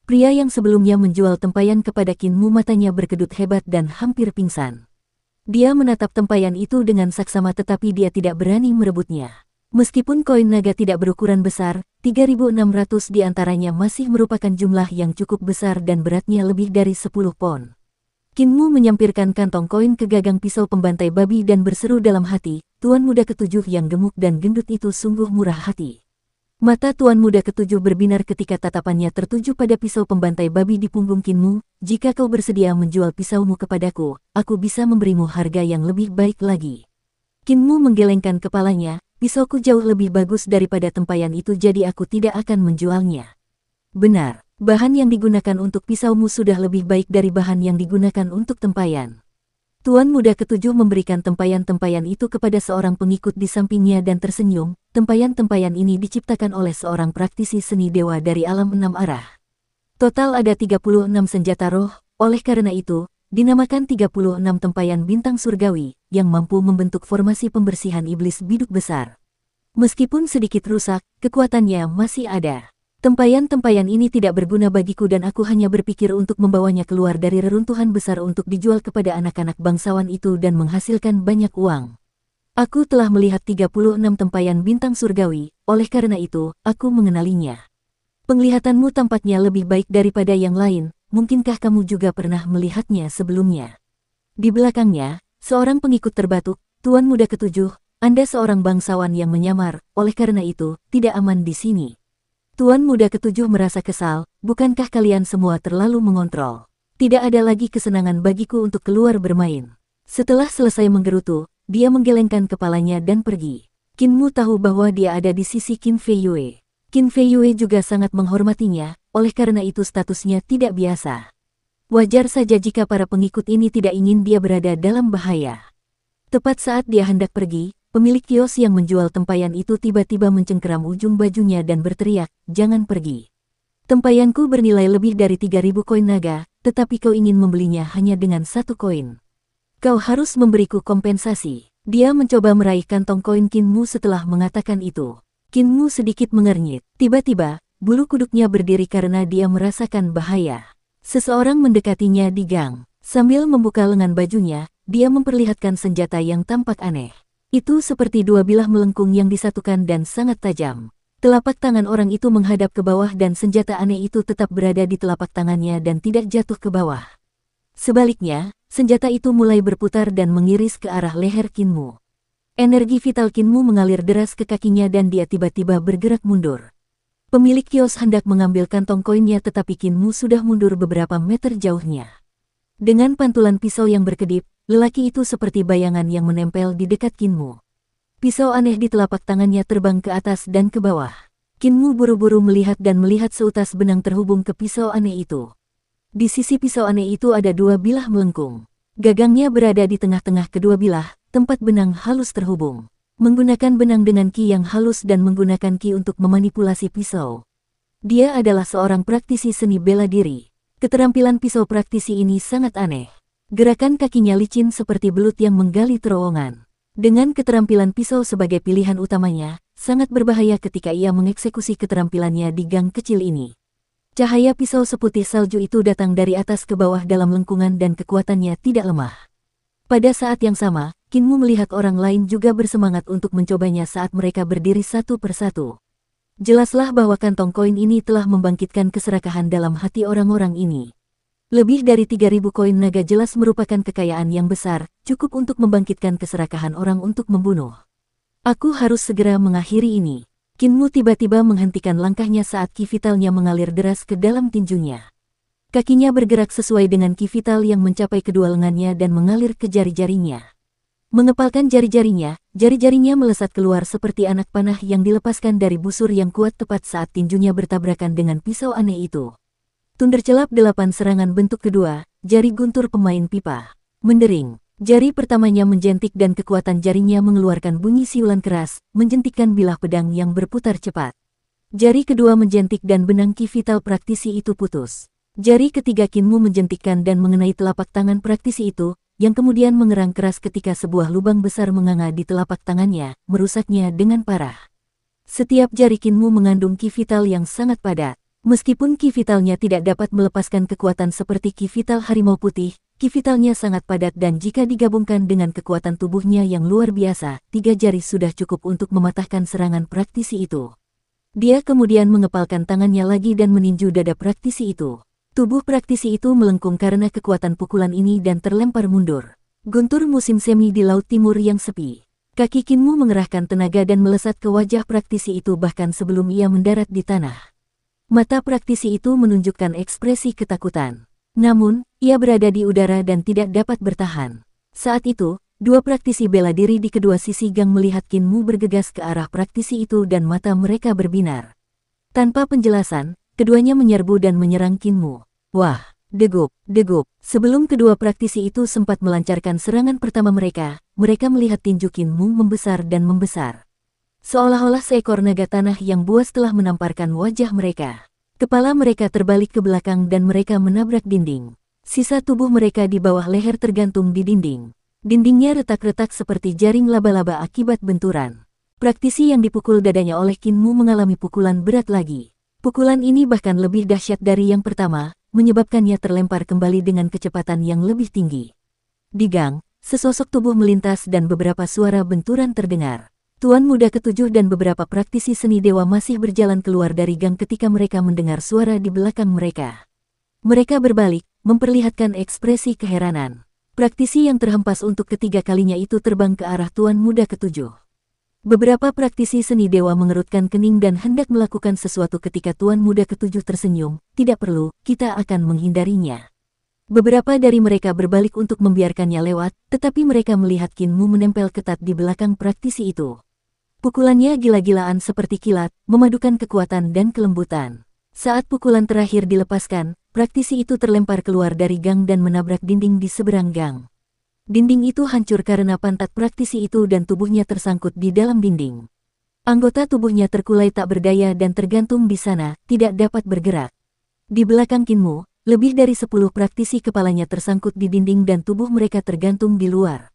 Pria yang sebelumnya menjual tempayan kepada Kinmu matanya berkedut hebat dan hampir pingsan. Dia menatap tempayan itu dengan saksama tetapi dia tidak berani merebutnya. Meskipun koin naga tidak berukuran besar, 3.600 di antaranya masih merupakan jumlah yang cukup besar dan beratnya lebih dari 10 pon. Kinmu menyampirkan kantong koin ke gagang pisau pembantai babi dan berseru dalam hati, tuan muda ketujuh yang gemuk dan gendut itu sungguh murah hati. Mata tuan muda ketujuh berbinar ketika tatapannya tertuju pada pisau pembantai babi di punggung Kinmu. Jika kau bersedia menjual pisaumu kepadaku, aku bisa memberimu harga yang lebih baik lagi. Kinmu menggelengkan kepalanya, pisauku jauh lebih bagus daripada tempayan itu jadi aku tidak akan menjualnya. Benar, bahan yang digunakan untuk pisaumu sudah lebih baik dari bahan yang digunakan untuk tempayan. Tuan muda ketujuh memberikan tempayan-tempayan itu kepada seorang pengikut di sampingnya dan tersenyum. Tempayan-tempayan ini diciptakan oleh seorang praktisi seni dewa dari alam 6 arah. Total ada 36 senjata roh, oleh karena itu, dinamakan 36 tempayan bintang surgawi, yang mampu membentuk formasi pembersihan iblis biduk besar. Meskipun sedikit rusak, kekuatannya masih ada. Tempayan-tempayan ini tidak berguna bagiku dan aku hanya berpikir untuk membawanya keluar dari reruntuhan besar untuk dijual kepada anak-anak bangsawan itu dan menghasilkan banyak uang. Aku telah melihat 36 tempayan bintang surgawi, oleh karena itu, aku mengenalinya. Penglihatanmu tampaknya lebih baik daripada yang lain, mungkinkah kamu juga pernah melihatnya sebelumnya? Di belakangnya, seorang pengikut terbatuk, tuan muda ketujuh, Anda seorang bangsawan yang menyamar, oleh karena itu, tidak aman di sini. Tuan muda ketujuh merasa kesal, bukankah kalian semua terlalu mengontrol? Tidak ada lagi kesenangan bagiku untuk keluar bermain. Setelah selesai menggerutu, dia menggelengkan kepalanya dan pergi. Kinmu tahu bahwa dia ada di sisi Qin Fei Yue. Qin Fei Yue juga sangat menghormatinya, oleh karena itu statusnya tidak biasa. Wajar saja jika para pengikut ini tidak ingin dia berada dalam bahaya. Tepat saat dia hendak pergi, pemilik kios yang menjual tempayan itu tiba-tiba mencengkeram ujung bajunya dan berteriak, jangan pergi. Tempayanku bernilai lebih dari 3.000 koin naga, tetapi kau ingin membelinya hanya dengan 1 koin. Kau harus memberiku kompensasi. Dia mencoba meraih kantong koin Kinmu setelah mengatakan itu. Kinmu sedikit mengernyit. Tiba-tiba, bulu kuduknya berdiri karena dia merasakan bahaya. Seseorang mendekatinya di gang. Sambil membuka lengan bajunya, dia memperlihatkan senjata yang tampak aneh. Itu seperti dua bilah melengkung yang disatukan dan sangat tajam. Telapak tangan orang itu menghadap ke bawah dan senjata aneh itu tetap berada di telapak tangannya dan tidak jatuh ke bawah. Sebaliknya, senjata itu mulai berputar dan mengiris ke arah leher Kinmu. Energi vital Kinmu mengalir deras ke kakinya dan dia tiba-tiba bergerak mundur. Pemilik kios hendak mengambil kantong koinnya tetapi Kinmu sudah mundur beberapa meter jauhnya. Dengan pantulan pisau yang berkedip, lelaki itu seperti bayangan yang menempel di dekat Kinmu. Pisau aneh di telapak tangannya terbang ke atas dan ke bawah. Kinmu buru-buru melihat dan melihat seutas benang terhubung ke pisau aneh itu. Di sisi pisau aneh itu ada dua bilah melengkung. Gagangnya berada di tengah-tengah kedua bilah, tempat benang halus terhubung. Menggunakan benang dengan ki yang halus dan menggunakan ki untuk memanipulasi pisau. Dia adalah seorang praktisi seni bela diri. Keterampilan pisau praktisi ini sangat aneh. Gerakan kakinya licin seperti belut yang menggali terowongan. Dengan keterampilan pisau sebagai pilihan utamanya, sangat berbahaya ketika ia mengeksekusi keterampilannya di gang kecil ini. Cahaya pisau seputih salju itu datang dari atas ke bawah dalam lengkungan dan kekuatannya tidak lemah. Pada saat yang sama, Kinmu melihat orang lain juga bersemangat untuk mencobanya saat mereka berdiri satu persatu. Jelaslah bahwa kantong koin ini telah membangkitkan keserakahan dalam hati orang-orang ini. Lebih dari 3.000 koin naga jelas merupakan kekayaan yang besar, cukup untuk membangkitkan keserakahan orang untuk membunuh. Aku harus segera mengakhiri ini. Kinmu tiba-tiba menghentikan langkahnya saat ki vitalnya mengalir deras ke dalam tinjunya. Kakinya bergerak sesuai dengan ki vital yang mencapai kedua lengannya dan mengalir ke jari-jarinya. Mengepalkan jari-jarinya, jari-jarinya melesat keluar seperti anak panah yang dilepaskan dari busur yang kuat tepat saat tinjunya bertabrakan dengan pisau aneh itu. Tundercelap 8 serangan bentuk kedua, jari guntur pemain pipa. Mendering. Jari pertamanya menjentik dan kekuatan jarinya mengeluarkan bunyi siulan keras, menjentikkan bilah pedang yang berputar cepat. Jari kedua menjentik dan benang ki vital praktisi itu putus. Jari ketiga Kinmu menjentikkan dan mengenai telapak tangan praktisi itu, yang kemudian mengerang keras ketika sebuah lubang besar menganga di telapak tangannya, merusaknya dengan parah. Setiap jari Kinmu mengandung ki vital yang sangat padat. Meskipun ki vitalnya tidak dapat melepaskan kekuatan seperti ki vital harimau putih, ki vitalnya sangat padat dan jika digabungkan dengan kekuatan tubuhnya yang luar biasa, 3 jari sudah cukup untuk mematahkan serangan praktisi itu. Dia kemudian mengepalkan tangannya lagi dan meninju dada praktisi itu. Tubuh praktisi itu melengkung karena kekuatan pukulan ini dan terlempar mundur. Guntur musim semi di Laut Timur yang sepi. Kaki Kinmu mengerahkan tenaga dan melesat ke wajah praktisi itu bahkan sebelum ia mendarat di tanah. Mata praktisi itu menunjukkan ekspresi ketakutan. Namun, ia berada di udara dan tidak dapat bertahan. Saat itu, dua praktisi bela diri di kedua sisi gang melihat Kinmu bergegas ke arah praktisi itu dan mata mereka berbinar. Tanpa penjelasan, keduanya menyerbu dan menyerang Kinmu. Wah, degup, degup. Sebelum kedua praktisi itu sempat melancarkan serangan pertama mereka melihat tinju Kinmu membesar dan membesar. Seolah-olah seekor naga tanah yang buas telah menamparkan wajah mereka. Kepala mereka terbalik ke belakang dan mereka menabrak dinding. Sisa tubuh mereka di bawah leher tergantung di dinding. Dindingnya retak-retak seperti jaring laba-laba akibat benturan. Praktisi yang dipukul dadanya oleh Kinmu mengalami pukulan berat lagi. Pukulan ini bahkan lebih dahsyat dari yang pertama, menyebabkannya terlempar kembali dengan kecepatan yang lebih tinggi. Di gang, sesosok tubuh melintas dan beberapa suara benturan terdengar. Tuan Muda Ketujuh dan beberapa praktisi seni dewa masih berjalan keluar dari gang ketika mereka mendengar suara di belakang mereka. Mereka berbalik, memperlihatkan ekspresi keheranan. Praktisi yang terhempas untuk ketiga kalinya itu terbang ke arah Tuan Muda Ketujuh. Beberapa praktisi seni dewa mengerutkan kening dan hendak melakukan sesuatu ketika Tuan Muda Ketujuh tersenyum, "Tidak perlu, kita akan menghindarinya." Beberapa dari mereka berbalik untuk membiarkannya lewat, tetapi mereka melihat Kinmu menempel ketat di belakang praktisi itu. Pukulannya gila-gilaan seperti kilat, memadukan kekuatan dan kelembutan. Saat pukulan terakhir dilepaskan, praktisi itu terlempar keluar dari gang dan menabrak dinding di seberang gang. Dinding itu hancur karena pantat praktisi itu dan tubuhnya tersangkut di dalam dinding. Anggota tubuhnya terkulai tak berdaya dan tergantung di sana, tidak dapat bergerak. Di belakang Kinmu, lebih dari 10 praktisi kepalanya tersangkut di dinding dan tubuh mereka tergantung di luar.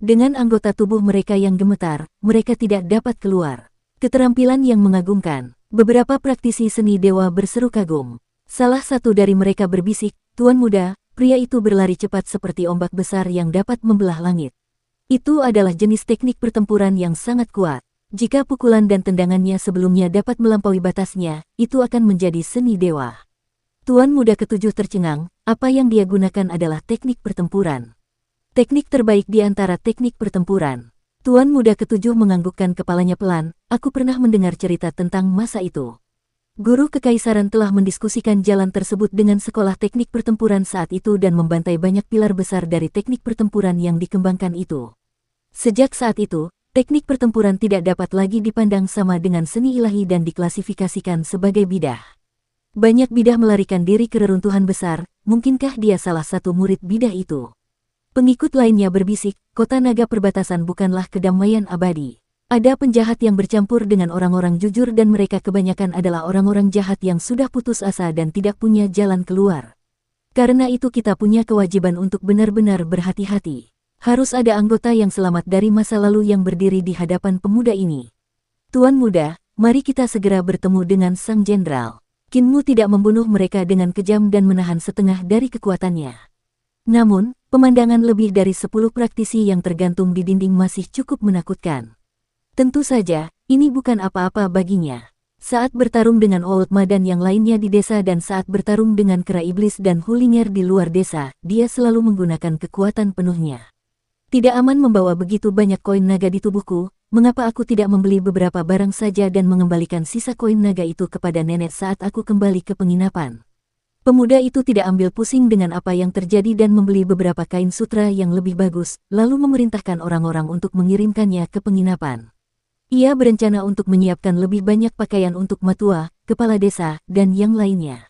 Dengan anggota tubuh mereka yang gemetar, mereka tidak dapat keluar. Keterampilan yang mengagumkan. Beberapa praktisi seni dewa berseru kagum. Salah satu dari mereka berbisik, "Tuan Muda, pria itu berlari cepat seperti ombak besar yang dapat membelah langit." Itu adalah jenis teknik pertempuran yang sangat kuat. Jika pukulan dan tendangannya sebelumnya dapat melampaui batasnya, itu akan menjadi seni dewa. Tuan muda ketujuh tercengang, apa yang dia gunakan adalah teknik pertempuran. Teknik terbaik di antara teknik pertempuran. Tuan muda ketujuh menganggukkan kepalanya pelan, aku pernah mendengar cerita tentang masa itu. Guru kekaisaran telah mendiskusikan jalan tersebut dengan sekolah teknik pertempuran saat itu dan membantai banyak pilar besar dari teknik pertempuran yang dikembangkan itu. Sejak saat itu, teknik pertempuran tidak dapat lagi dipandang sama dengan seni ilahi dan diklasifikasikan sebagai bidah. Banyak bidah melarikan diri ke reruntuhan besar, mungkinkah dia salah satu murid bidah itu? Pengikut lainnya berbisik, kota naga perbatasan bukanlah kedamaian abadi. Ada penjahat yang bercampur dengan orang-orang jujur dan mereka kebanyakan adalah orang-orang jahat yang sudah putus asa dan tidak punya jalan keluar. Karena itu kita punya kewajiban untuk benar-benar berhati-hati. Harus ada anggota yang selamat dari masa lalu yang berdiri di hadapan pemuda ini. Tuan muda, mari kita segera bertemu dengan sang jenderal. Kinmu tidak membunuh mereka dengan kejam dan menahan setengah dari kekuatannya. Namun, pemandangan lebih dari 10 praktisi yang tergantung di dinding masih cukup menakutkan. Tentu saja, ini bukan apa-apa baginya. Saat bertarung dengan Old Ma dan yang lainnya di desa dan saat bertarung dengan kera iblis dan Hulinger di luar desa, dia selalu menggunakan kekuatan penuhnya. Tidak aman membawa begitu banyak koin naga di tubuhku, mengapa aku tidak membeli beberapa barang saja dan mengembalikan sisa koin naga itu kepada nenek saat aku kembali ke penginapan. Pemuda itu tidak ambil pusing dengan apa yang terjadi dan membeli beberapa kain sutra yang lebih bagus, lalu memerintahkan orang-orang untuk mengirimkannya ke penginapan. Ia berencana untuk menyiapkan lebih banyak pakaian untuk matua, kepala desa, dan yang lainnya.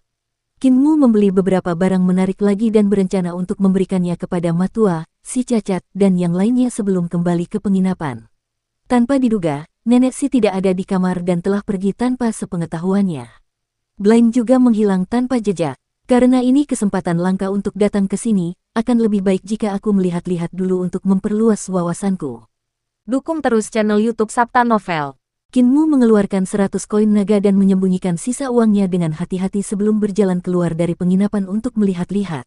Kinmu membeli beberapa barang menarik lagi dan berencana untuk memberikannya kepada matua, si cacat, dan yang lainnya sebelum kembali ke penginapan. Tanpa diduga, nenek si tidak ada di kamar dan telah pergi tanpa sepengetahuannya. Blind juga menghilang tanpa jejak. Karena ini kesempatan langka untuk datang ke sini, akan lebih baik jika aku melihat-lihat dulu untuk memperluas wawasanku. Dukung terus channel YouTube Sabta Novel. Kinmu mengeluarkan 100 koin naga dan menyembunyikan sisa uangnya dengan hati-hati sebelum berjalan keluar dari penginapan untuk melihat-lihat.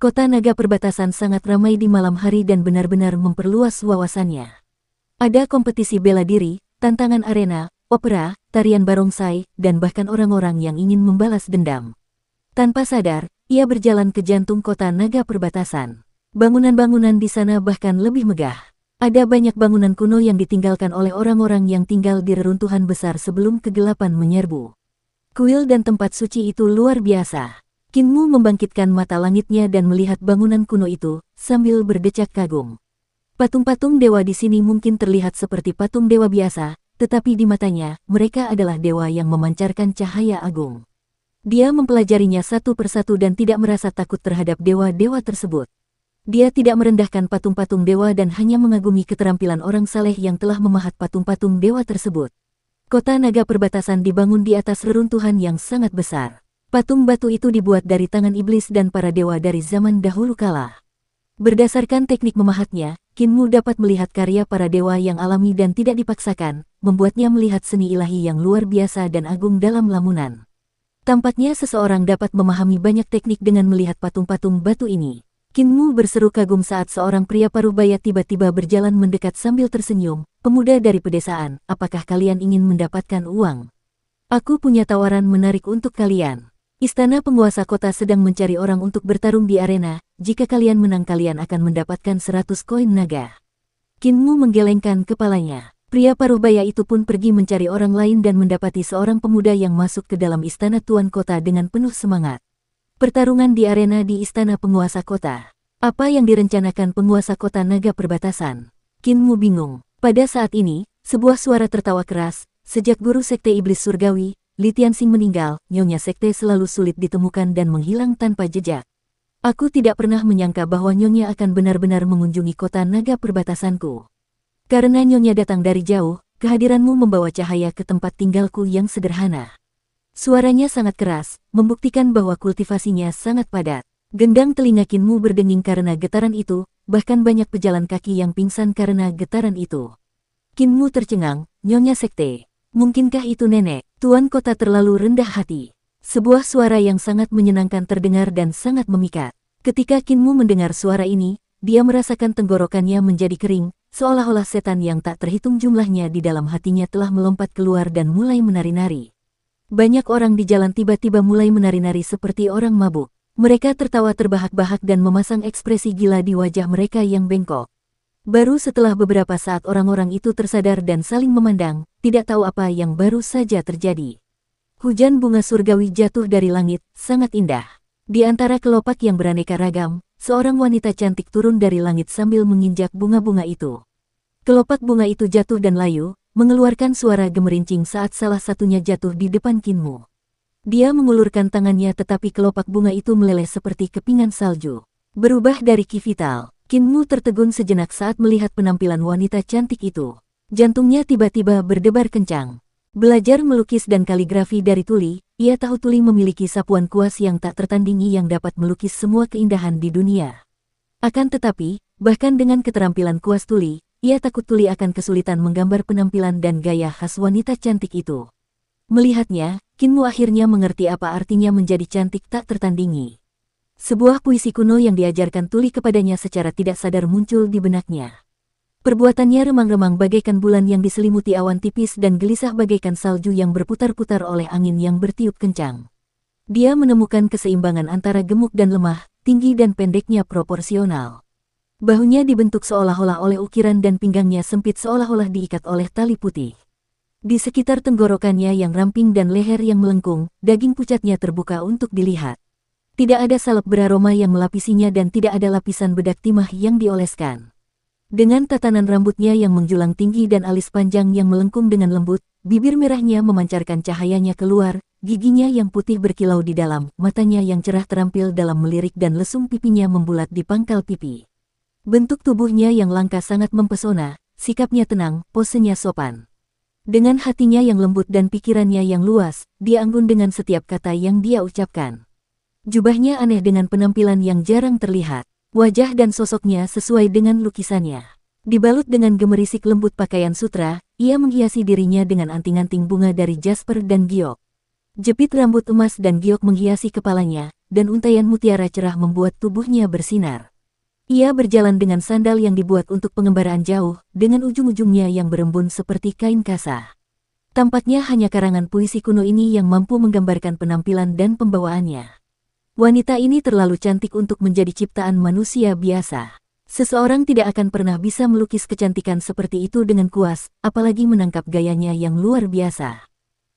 Kota naga perbatasan sangat ramai di malam hari dan benar-benar memperluas wawasannya. Ada kompetisi bela diri, tantangan arena, opera, tarian barongsai, dan bahkan orang-orang yang ingin membalas dendam. Tanpa sadar, ia berjalan ke jantung kota naga perbatasan. Bangunan-bangunan di sana bahkan lebih megah. Ada banyak bangunan kuno yang ditinggalkan oleh orang-orang yang tinggal di reruntuhan besar sebelum kegelapan menyerbu. Kuil dan tempat suci itu luar biasa. Kinmu membangkitkan mata langitnya dan melihat bangunan kuno itu, sambil berdecak kagum. Patung-patung dewa di sini mungkin terlihat seperti patung dewa biasa, tetapi di matanya, mereka adalah dewa yang memancarkan cahaya agung. Dia mempelajarinya satu persatu dan tidak merasa takut terhadap dewa-dewa tersebut. Dia tidak merendahkan patung-patung dewa dan hanya mengagumi keterampilan orang saleh yang telah memahat patung-patung dewa tersebut. Kota naga perbatasan dibangun di atas reruntuhan yang sangat besar. Patung batu itu dibuat dari tangan iblis dan para dewa dari zaman dahulu kala. Berdasarkan teknik memahatnya, Kinmu dapat melihat karya para dewa yang alami dan tidak dipaksakan, membuatnya melihat seni ilahi yang luar biasa dan agung dalam lamunan. Tampaknya seseorang dapat memahami banyak teknik dengan melihat patung-patung batu ini. Kinmu berseru kagum saat seorang pria parubaya tiba-tiba berjalan mendekat sambil tersenyum. Pemuda dari pedesaan, apakah kalian ingin mendapatkan uang? Aku punya tawaran menarik untuk kalian. Istana penguasa kota sedang mencari orang untuk bertarung di arena. Jika kalian menang kalian akan mendapatkan 100 koin naga. Kinmu menggelengkan kepalanya. Pria parubaya itu pun pergi mencari orang lain dan mendapati seorang pemuda yang masuk ke dalam istana tuan kota dengan penuh semangat. Pertarungan di arena di istana penguasa kota. Apa yang direncanakan penguasa kota naga perbatasan? Kinmu bingung. Pada saat ini, sebuah suara tertawa keras. Sejak guru sekte iblis surgawi, Li Tianxing meninggal, nyonya sekte selalu sulit ditemukan dan menghilang tanpa jejak. Aku tidak pernah menyangka bahwa nyonya akan benar-benar mengunjungi kota naga perbatasanku. Karena nyonya datang dari jauh, kehadiranmu membawa cahaya ke tempat tinggalku yang sederhana. Suaranya sangat keras, membuktikan bahwa kultivasinya sangat padat. Gendang telinga Kinmu berdenging karena getaran itu, bahkan banyak pejalan kaki yang pingsan karena getaran itu. Kinmu tercengang, nyonya sekte. Mungkinkah itu nenek? Tuan kota terlalu rendah hati. Sebuah suara yang sangat menyenangkan terdengar dan sangat memikat. Ketika Kinmu mendengar suara ini, dia merasakan tenggorokannya menjadi kering, seolah-olah setan yang tak terhitung jumlahnya di dalam hatinya telah melompat keluar dan mulai menari-nari. Banyak orang di jalan tiba-tiba mulai menari-nari seperti orang mabuk. Mereka tertawa terbahak-bahak dan memasang ekspresi gila di wajah mereka yang bengkok. Baru setelah beberapa saat orang-orang itu tersadar dan saling memandang, tidak tahu apa yang baru saja terjadi. Hujan bunga surgawi jatuh dari langit, sangat indah. Di antara kelopak yang beraneka ragam, seorang wanita cantik turun dari langit sambil menginjak bunga-bunga itu. Kelopak bunga itu jatuh dan layu, mengeluarkan suara gemerincing saat salah satunya jatuh di depan Kinmu. Dia mengulurkan tangannya tetapi kelopak bunga itu meleleh seperti kepingan salju. Berubah dari Ki vital, Kinmu tertegun sejenak saat melihat penampilan wanita cantik itu. Jantungnya tiba-tiba berdebar kencang. Belajar melukis dan kaligrafi dari Tuli, ia tahu Tuli memiliki sapuan kuas yang tak tertandingi yang dapat melukis semua keindahan di dunia. Akan tetapi, bahkan dengan keterampilan kuas Tuli, ia takut Tuli akan kesulitan menggambar penampilan dan gaya khas wanita cantik itu. Melihatnya, Kinmu akhirnya mengerti apa artinya menjadi cantik tak tertandingi. Sebuah puisi kuno yang diajarkan Tuli kepadanya secara tidak sadar muncul di benaknya. Perbuatannya remang-remang bagaikan bulan yang diselimuti awan tipis dan gelisah bagaikan salju yang berputar-putar oleh angin yang bertiup kencang. Dia menemukan keseimbangan antara gemuk dan lemah, tinggi dan pendeknya proporsional. Bahunya dibentuk seolah-olah oleh ukiran dan pinggangnya sempit seolah-olah diikat oleh tali putih. Di sekitar tenggorokannya yang ramping dan leher yang melengkung, daging pucatnya terbuka untuk dilihat. Tidak ada salep beraroma yang melapisinya dan tidak ada lapisan bedak timah yang dioleskan. Dengan tatanan rambutnya yang menjulang tinggi dan alis panjang yang melengkung dengan lembut, bibir merahnya memancarkan cahayanya keluar, giginya yang putih berkilau di dalam, matanya yang cerah terampil dalam melirik dan lesung pipinya membulat di pangkal pipi. Bentuk tubuhnya yang langka sangat mempesona, sikapnya tenang, posenya sopan. Dengan hatinya yang lembut dan pikirannya yang luas, dia anggun dengan setiap kata yang dia ucapkan. Jubahnya aneh dengan penampilan yang jarang terlihat. Wajah dan sosoknya sesuai dengan lukisannya. Dibalut dengan gemerisik lembut pakaian sutra, ia menghiasi dirinya dengan anting-anting bunga dari jasper dan giok. Jepit rambut emas dan giok menghiasi kepalanya, dan untaian mutiara cerah membuat tubuhnya bersinar. Ia berjalan dengan sandal yang dibuat untuk pengembaraan jauh, dengan ujung-ujungnya yang berembun seperti kain kasa. Tampaknya hanya karangan puisi kuno ini yang mampu menggambarkan penampilan dan pembawaannya. Wanita ini terlalu cantik untuk menjadi ciptaan manusia biasa. Seseorang tidak akan pernah bisa melukis kecantikan seperti itu dengan kuas, apalagi menangkap gayanya yang luar biasa.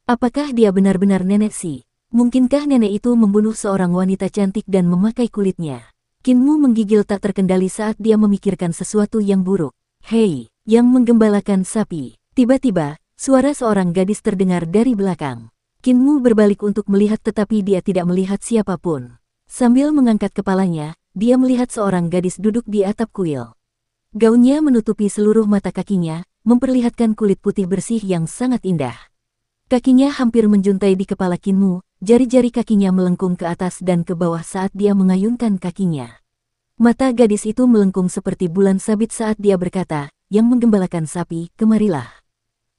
Apakah dia benar-benar nenek Si? Mungkinkah nenek itu membunuh seorang wanita cantik dan memakai kulitnya? Kinmu menggigil tak terkendali saat dia memikirkan sesuatu yang buruk. Hei, yang menggembalakan sapi. Tiba-tiba, suara seorang gadis terdengar dari belakang. Kinmu berbalik untuk melihat tetapi dia tidak melihat siapapun. Sambil mengangkat kepalanya, dia melihat seorang gadis duduk di atap kuil. Gaunnya menutupi seluruh mata kakinya, memperlihatkan kulit putih bersih yang sangat indah. Kakinya hampir menjuntai di kepala Kinmu, jari-jari kakinya melengkung ke atas dan ke bawah saat dia mengayunkan kakinya. Mata gadis itu melengkung seperti bulan sabit saat dia berkata, "Yang menggembalakan sapi, kemarilah.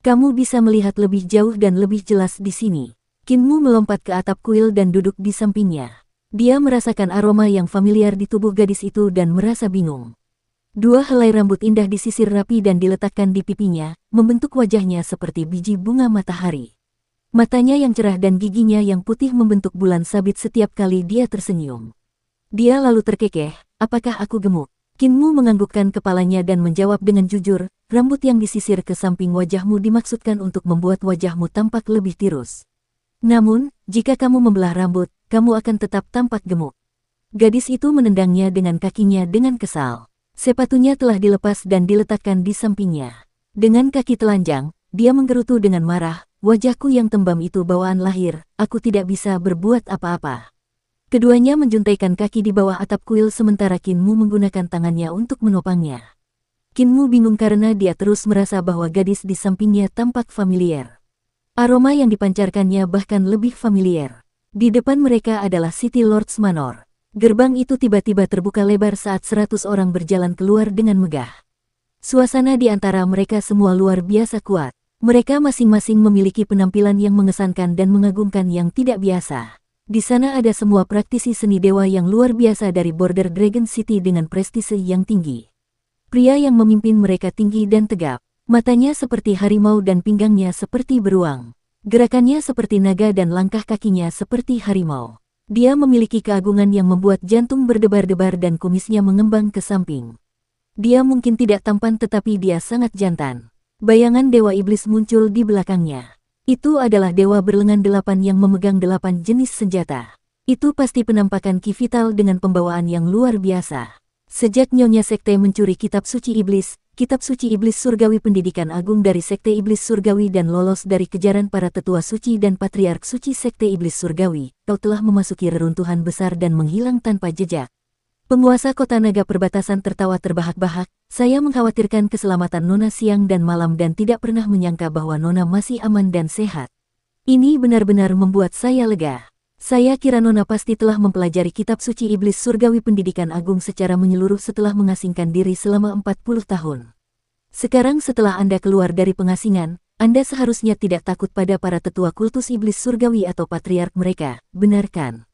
Kamu bisa melihat lebih jauh dan lebih jelas di sini." Kinmu melompat ke atap kuil dan duduk di sampingnya. Dia merasakan aroma yang familiar di tubuh gadis itu dan merasa bingung. Dua helai rambut indah disisir rapi dan diletakkan di pipinya, membentuk wajahnya seperti biji bunga matahari. Matanya yang cerah dan giginya yang putih membentuk bulan sabit setiap kali dia tersenyum. Dia lalu terkekeh, "Apakah aku gemuk?" Kinmu menganggukkan kepalanya dan menjawab dengan jujur, "Rambut yang disisir ke samping wajahmu dimaksudkan untuk membuat wajahmu tampak lebih tirus. Namun, jika kamu membelah rambut, kamu akan tetap tampak gemuk." Gadis itu menendangnya dengan kakinya dengan kesal. Sepatunya telah dilepas dan diletakkan di sampingnya. Dengan kaki telanjang, dia menggerutu dengan marah, "Wajahku yang tembam itu bawaan lahir, aku tidak bisa berbuat apa-apa." Keduanya menjuntaikan kaki di bawah atap kuil sementara Kinmu menggunakan tangannya untuk menopangnya. Kinmu bingung karena dia terus merasa bahwa gadis di sampingnya tampak familiar. Aroma yang dipancarkannya bahkan lebih familiar. Di depan mereka adalah City Lords Manor. Gerbang itu tiba-tiba terbuka lebar saat 100 orang berjalan keluar dengan megah. Suasana di antara mereka semua luar biasa kuat. Mereka masing-masing memiliki penampilan yang mengesankan dan mengagumkan yang tidak biasa. Di sana ada semua praktisi seni dewa yang luar biasa dari Border Dragon City dengan prestise yang tinggi. Pria yang memimpin mereka tinggi dan tegap. Matanya seperti harimau dan pinggangnya seperti beruang. Gerakannya seperti naga dan langkah kakinya seperti harimau. Dia memiliki keagungan yang membuat jantung berdebar-debar dan kumisnya mengembang ke samping. Dia mungkin tidak tampan tetapi dia sangat jantan. Bayangan Dewa Iblis muncul di belakangnya. Itu adalah dewa berlengan 8 yang memegang 8 jenis senjata. Itu pasti penampakan Ki Vital dengan pembawaan yang luar biasa. Sejak Nyonya Sekte mencuri Kitab Suci Iblis Surgawi Pendidikan Agung dari Sekte Iblis Surgawi dan lolos dari kejaran para tetua suci dan patriark suci Sekte Iblis Surgawi, kau telah memasuki reruntuhan besar dan menghilang tanpa jejak. Penguasa kota naga perbatasan tertawa terbahak-bahak, saya mengkhawatirkan keselamatan Nona siang dan malam dan tidak pernah menyangka bahwa Nona masih aman dan sehat. Ini benar-benar membuat saya lega. Saya kira Nona pasti telah mempelajari Kitab Suci Iblis Surgawi Pendidikan Agung secara menyeluruh setelah mengasingkan diri selama 40 tahun. Sekarang setelah Anda keluar dari pengasingan, Anda seharusnya tidak takut pada para tetua kultus Iblis Surgawi atau patriark mereka, benar kan?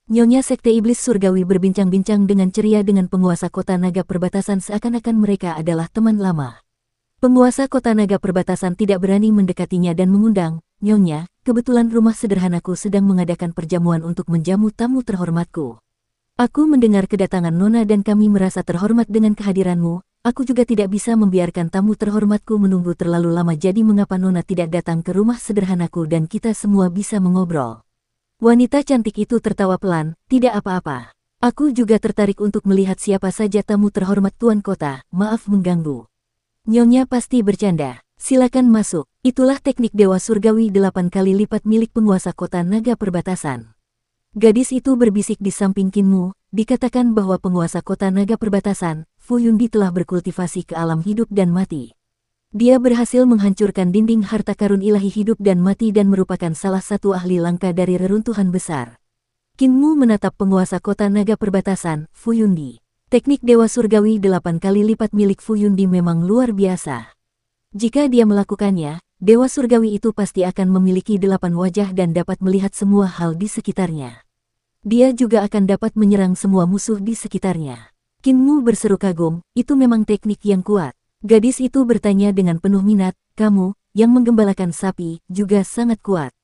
Nyonya Sekte Iblis Surgawi berbincang-bincang dengan ceria dengan penguasa kota naga perbatasan seakan-akan mereka adalah teman lama. Penguasa kota naga perbatasan tidak berani mendekatinya dan mengundang, Nyonya, kebetulan rumah sederhanaku sedang mengadakan perjamuan untuk menjamu tamu terhormatku. Aku mendengar kedatangan Nona dan kami merasa terhormat dengan kehadiranmu. Aku juga tidak bisa membiarkan tamu terhormatku menunggu terlalu lama, jadi mengapa Nona tidak datang ke rumah sederhanaku dan kita semua bisa mengobrol. Wanita cantik itu tertawa pelan, tidak apa-apa. Aku juga tertarik untuk melihat siapa saja tamu terhormat Tuan Kota, maaf mengganggu. Nyonya pasti bercanda, silakan masuk. Itulah teknik Dewa Surgawi 8 kali lipat milik penguasa kota naga perbatasan. Gadis itu berbisik di samping Kinmu, dikatakan bahwa penguasa kota naga perbatasan, Fu Yundi telah berkultivasi ke alam hidup dan mati. Dia berhasil menghancurkan dinding harta karun ilahi hidup dan mati dan merupakan salah satu ahli langka dari reruntuhan besar. Kinmu menatap penguasa kota naga perbatasan, Fu Yundi. Teknik Dewa Surgawi 8 kali lipat milik Fu Yundi memang luar biasa. Jika dia melakukannya, Dewa Surgawi itu pasti akan memiliki 8 wajah dan dapat melihat semua hal di sekitarnya. Dia juga akan dapat menyerang semua musuh di sekitarnya. Kinmu berseru kagum, itu memang teknik yang kuat. Gadis itu bertanya dengan penuh minat, kamu, yang menggembalakan sapi, juga sangat kuat.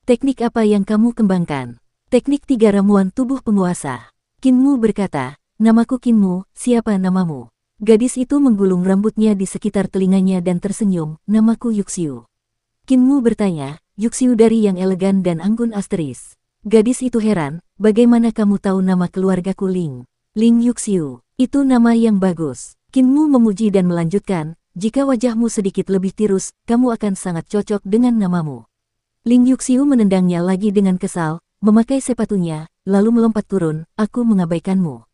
Teknik apa yang kamu kembangkan? Teknik 3 ramuan tubuh penguasa. Kinmu berkata, namaku Kinmu, siapa namamu? Gadis itu menggulung rambutnya di sekitar telinganya dan tersenyum, namaku Yuxiu. Kinmu bertanya, Yuxiu dari yang elegan dan anggun asteris. Gadis itu heran, bagaimana kamu tahu nama keluargaku Ling? Ling Yuxiu, itu nama yang bagus. Kinmu memuji dan melanjutkan, jika wajahmu sedikit lebih tirus, kamu akan sangat cocok dengan namamu. Ling Yuxiu menendangnya lagi dengan kesal, memakai sepatunya, lalu melompat turun, aku mengabaikanmu.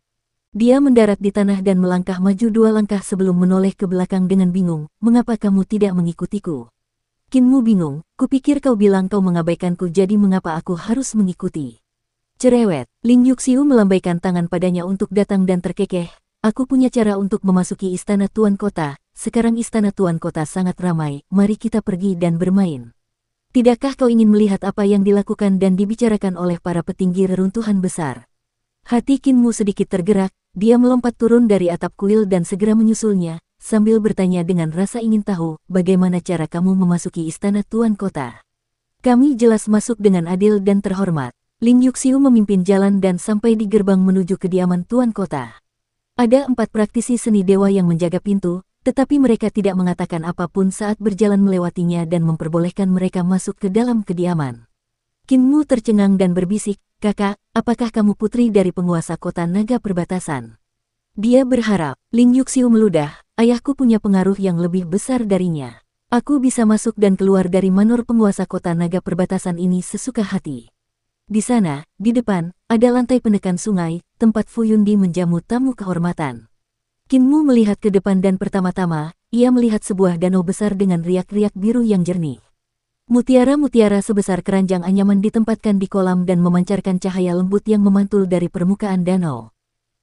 Dia mendarat di tanah dan melangkah maju 2 langkah sebelum menoleh ke belakang dengan bingung, mengapa kamu tidak mengikutiku? Kinmu bingung, kupikir kau bilang kau mengabaikanku, jadi mengapa aku harus mengikuti? Cerewet, Ling Yuxiu melambaikan tangan padanya untuk datang dan terkekeh, aku punya cara untuk memasuki istana Tuan Kota, sekarang istana Tuan Kota sangat ramai, mari kita pergi dan bermain. Tidakkah kau ingin melihat apa yang dilakukan dan dibicarakan oleh para petinggi reruntuhan besar? Hati Kinmu sedikit tergerak, dia melompat turun dari atap kuil dan segera menyusulnya, sambil bertanya dengan rasa ingin tahu, bagaimana cara kamu memasuki istana Tuan Kota? Kami jelas masuk dengan adil dan terhormat. Ling Yuxiu memimpin jalan dan sampai di gerbang menuju kediaman Tuan Kota. Ada 4 praktisi seni dewa yang menjaga pintu, tetapi mereka tidak mengatakan apapun saat berjalan melewatinya dan memperbolehkan mereka masuk ke dalam kediaman. Kinmu tercengang dan berbisik, kakak, apakah kamu putri dari penguasa kota naga perbatasan? Dia berharap, Ling Yuxiu meludah, ayahku punya pengaruh yang lebih besar darinya. Aku bisa masuk dan keluar dari manor penguasa kota naga perbatasan ini sesuka hati. Di sana, di depan, ada lantai penekan sungai, tempat Fu Yundi menjamu tamu kehormatan. Kinmu melihat ke depan dan pertama-tama, ia melihat sebuah danau besar dengan riak-riak biru yang jernih. Mutiara-mutiara sebesar keranjang anyaman ditempatkan di kolam dan memancarkan cahaya lembut yang memantul dari permukaan danau.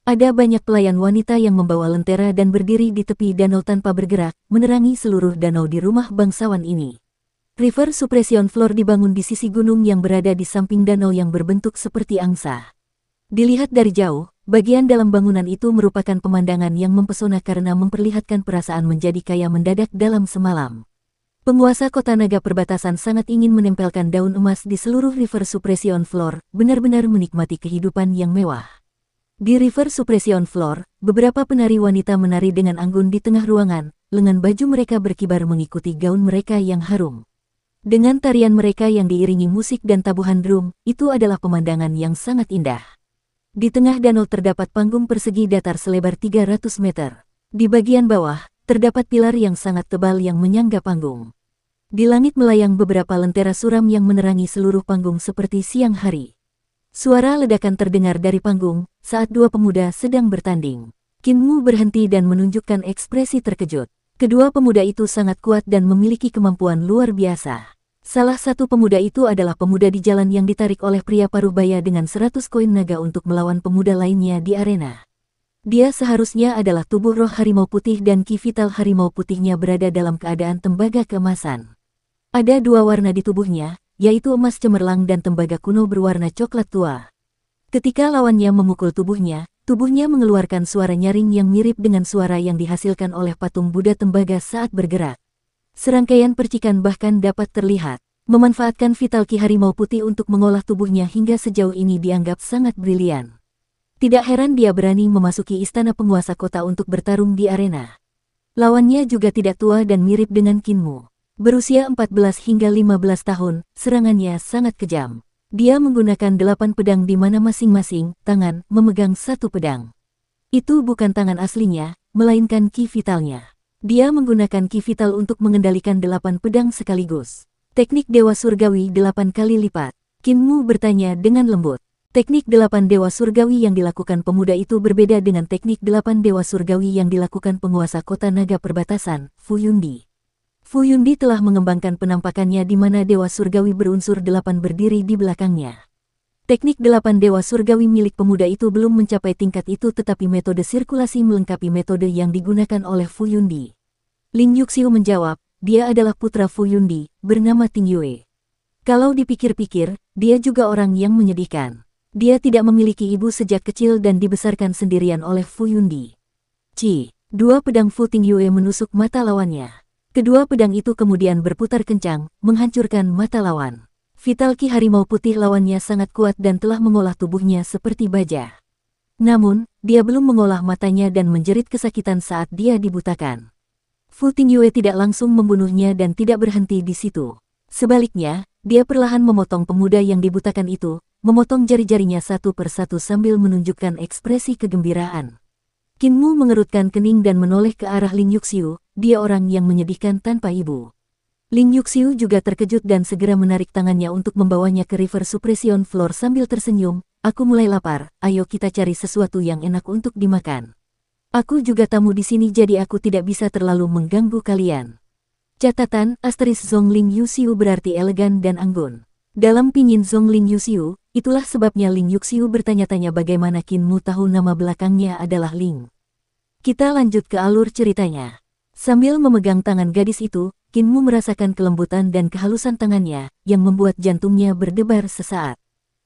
Ada banyak pelayan wanita yang membawa lentera dan berdiri di tepi danau tanpa bergerak, menerangi seluruh danau di rumah bangsawan ini. River Suppression Floor dibangun di sisi gunung yang berada di samping danau yang berbentuk seperti angsa. Dilihat dari jauh, bagian dalam bangunan itu merupakan pemandangan yang mempesona karena memperlihatkan perasaan menjadi kaya mendadak dalam semalam. Penguasa kota naga perbatasan sangat ingin menempelkan daun emas di seluruh River Suppression Floor, benar-benar menikmati kehidupan yang mewah. Di River Suppression Floor, beberapa penari wanita menari dengan anggun di tengah ruangan, lengan baju mereka berkibar mengikuti gaun mereka yang harum. Dengan tarian mereka yang diiringi musik dan tabuhan drum, itu adalah pemandangan yang sangat indah. Di tengah danau terdapat panggung persegi datar selebar 300 meter. Di bagian bawah, terdapat pilar yang sangat tebal yang menyangga panggung. Di langit melayang beberapa lentera suram yang menerangi seluruh panggung seperti siang hari. Suara ledakan terdengar dari panggung saat dua pemuda sedang bertanding. Qin Mu berhenti dan menunjukkan ekspresi terkejut. Kedua pemuda itu sangat kuat dan memiliki kemampuan luar biasa. Salah satu pemuda itu adalah pemuda di jalan yang ditarik oleh pria parubaya dengan 100 koin naga untuk melawan pemuda lainnya di arena. Dia seharusnya adalah tubuh roh harimau putih dan ki vital harimau putihnya berada dalam keadaan tembaga keemasan. Ada dua warna di tubuhnya, yaitu emas cemerlang dan tembaga kuno berwarna coklat tua. Ketika lawannya memukul tubuhnya mengeluarkan suara nyaring yang mirip dengan suara yang dihasilkan oleh patung Buddha tembaga saat bergerak. Serangkaian percikan bahkan dapat terlihat. Memanfaatkan vital ki harimau putih untuk mengolah tubuhnya hingga sejauh ini dianggap sangat brilian. Tidak heran dia berani memasuki istana penguasa kota untuk bertarung di arena. Lawannya juga tidak tua dan mirip dengan Qin Mu. Berusia 14 hingga 15 tahun, serangannya sangat kejam. Dia menggunakan 8 pedang di mana masing-masing tangan memegang satu pedang. Itu bukan tangan aslinya, melainkan ki vitalnya. Dia menggunakan ki vital untuk mengendalikan 8 pedang sekaligus. Teknik Dewa Surgawi 8 kali lipat. Qin Mu bertanya dengan lembut. Teknik 8 Dewa Surgawi yang dilakukan pemuda itu berbeda dengan teknik 8 Dewa Surgawi yang dilakukan penguasa kota naga perbatasan, Fu Yundi. Fu Yundi telah mengembangkan penampakannya di mana Dewa Surgawi berunsur 8 berdiri di belakangnya. Teknik 8 Dewa Surgawi milik pemuda itu belum mencapai tingkat itu tetapi metode sirkulasi melengkapi metode yang digunakan oleh Fu Yundi. Ling Yuxiu menjawab, dia adalah putra Fu Yundi, bernama Ting Yue. Kalau dipikir-pikir, dia juga orang yang menyedihkan. Dia tidak memiliki ibu sejak kecil dan dibesarkan sendirian oleh Fu Yundi. Dua pedang Fu Ting Yue menusuk mata lawannya. Kedua pedang itu kemudian berputar kencang, menghancurkan mata lawan. Vital ki harimau putih lawannya sangat kuat dan telah mengolah tubuhnya seperti baja. Namun, dia belum mengolah matanya dan menjerit kesakitan saat dia dibutakan. Fu Ting Yue tidak langsung membunuhnya dan tidak berhenti di situ. Sebaliknya, dia perlahan memotong pemuda yang dibutakan itu, memotong jari-jarinya satu persatu sambil menunjukkan ekspresi kegembiraan. Qin Mu mengerutkan kening dan menoleh ke arah Ling Yuxiu, dia orang yang menyedihkan tanpa ibu. Ling Yuxiu juga terkejut dan segera menarik tangannya untuk membawanya ke River Suppression Floor sambil tersenyum, aku mulai lapar, ayo kita cari sesuatu yang enak untuk dimakan. Aku juga tamu di sini jadi aku tidak bisa terlalu mengganggu kalian. Catatan, asterisk Zhong Ling Yuxiu berarti elegan dan anggun. Dalam pinyin Zhong Ling Yuxiu, itulah sebabnya Ling Yuxiu bertanya-tanya bagaimana Qin Mu tahu nama belakangnya adalah Ling. Kita lanjut ke alur ceritanya. Sambil memegang tangan gadis itu, Qin Mu merasakan kelembutan dan kehalusan tangannya, yang membuat jantungnya berdebar sesaat.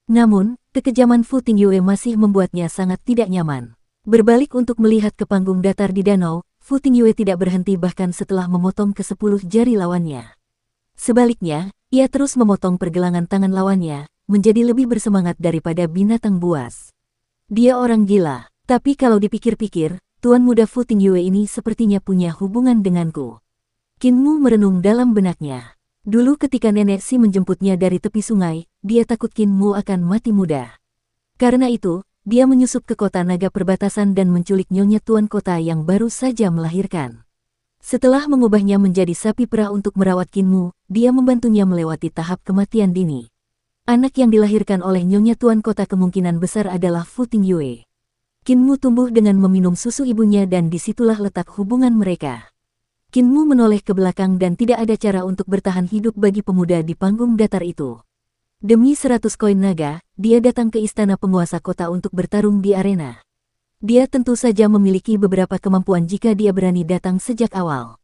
Namun, kekejaman Fu Ting Yue masih membuatnya sangat tidak nyaman. Berbalik untuk melihat ke panggung datar di danau, Fu Ting Yue tidak berhenti bahkan setelah memotong ke-10 jari lawannya. Sebaliknya, ia terus memotong pergelangan tangan lawannya, menjadi lebih bersemangat daripada binatang buas. Dia orang gila, tapi kalau dipikir-pikir, tuan muda Fu Ting Yue ini sepertinya punya hubungan denganku. Qin Mu merenung dalam benaknya. Dulu ketika nenek Si menjemputnya dari tepi sungai, dia takut Qin Mu akan mati muda. Karena itu, dia menyusup ke kota naga perbatasan dan menculik nyonya tuan kota yang baru saja melahirkan. Setelah mengubahnya menjadi sapi perah untuk merawat Qin Mu, dia membantunya melewati tahap kematian dini. Anak yang dilahirkan oleh nyonya tuan kota kemungkinan besar adalah Fu Ting Yue. Qin Mu tumbuh dengan meminum susu ibunya dan disitulah letak hubungan mereka. Qin Mu menoleh ke belakang dan tidak ada cara untuk bertahan hidup bagi pemuda di panggung datar itu. Demi 100 koin naga, dia datang ke istana penguasa kota untuk bertarung di arena. Dia tentu saja memiliki beberapa kemampuan jika dia berani datang sejak awal.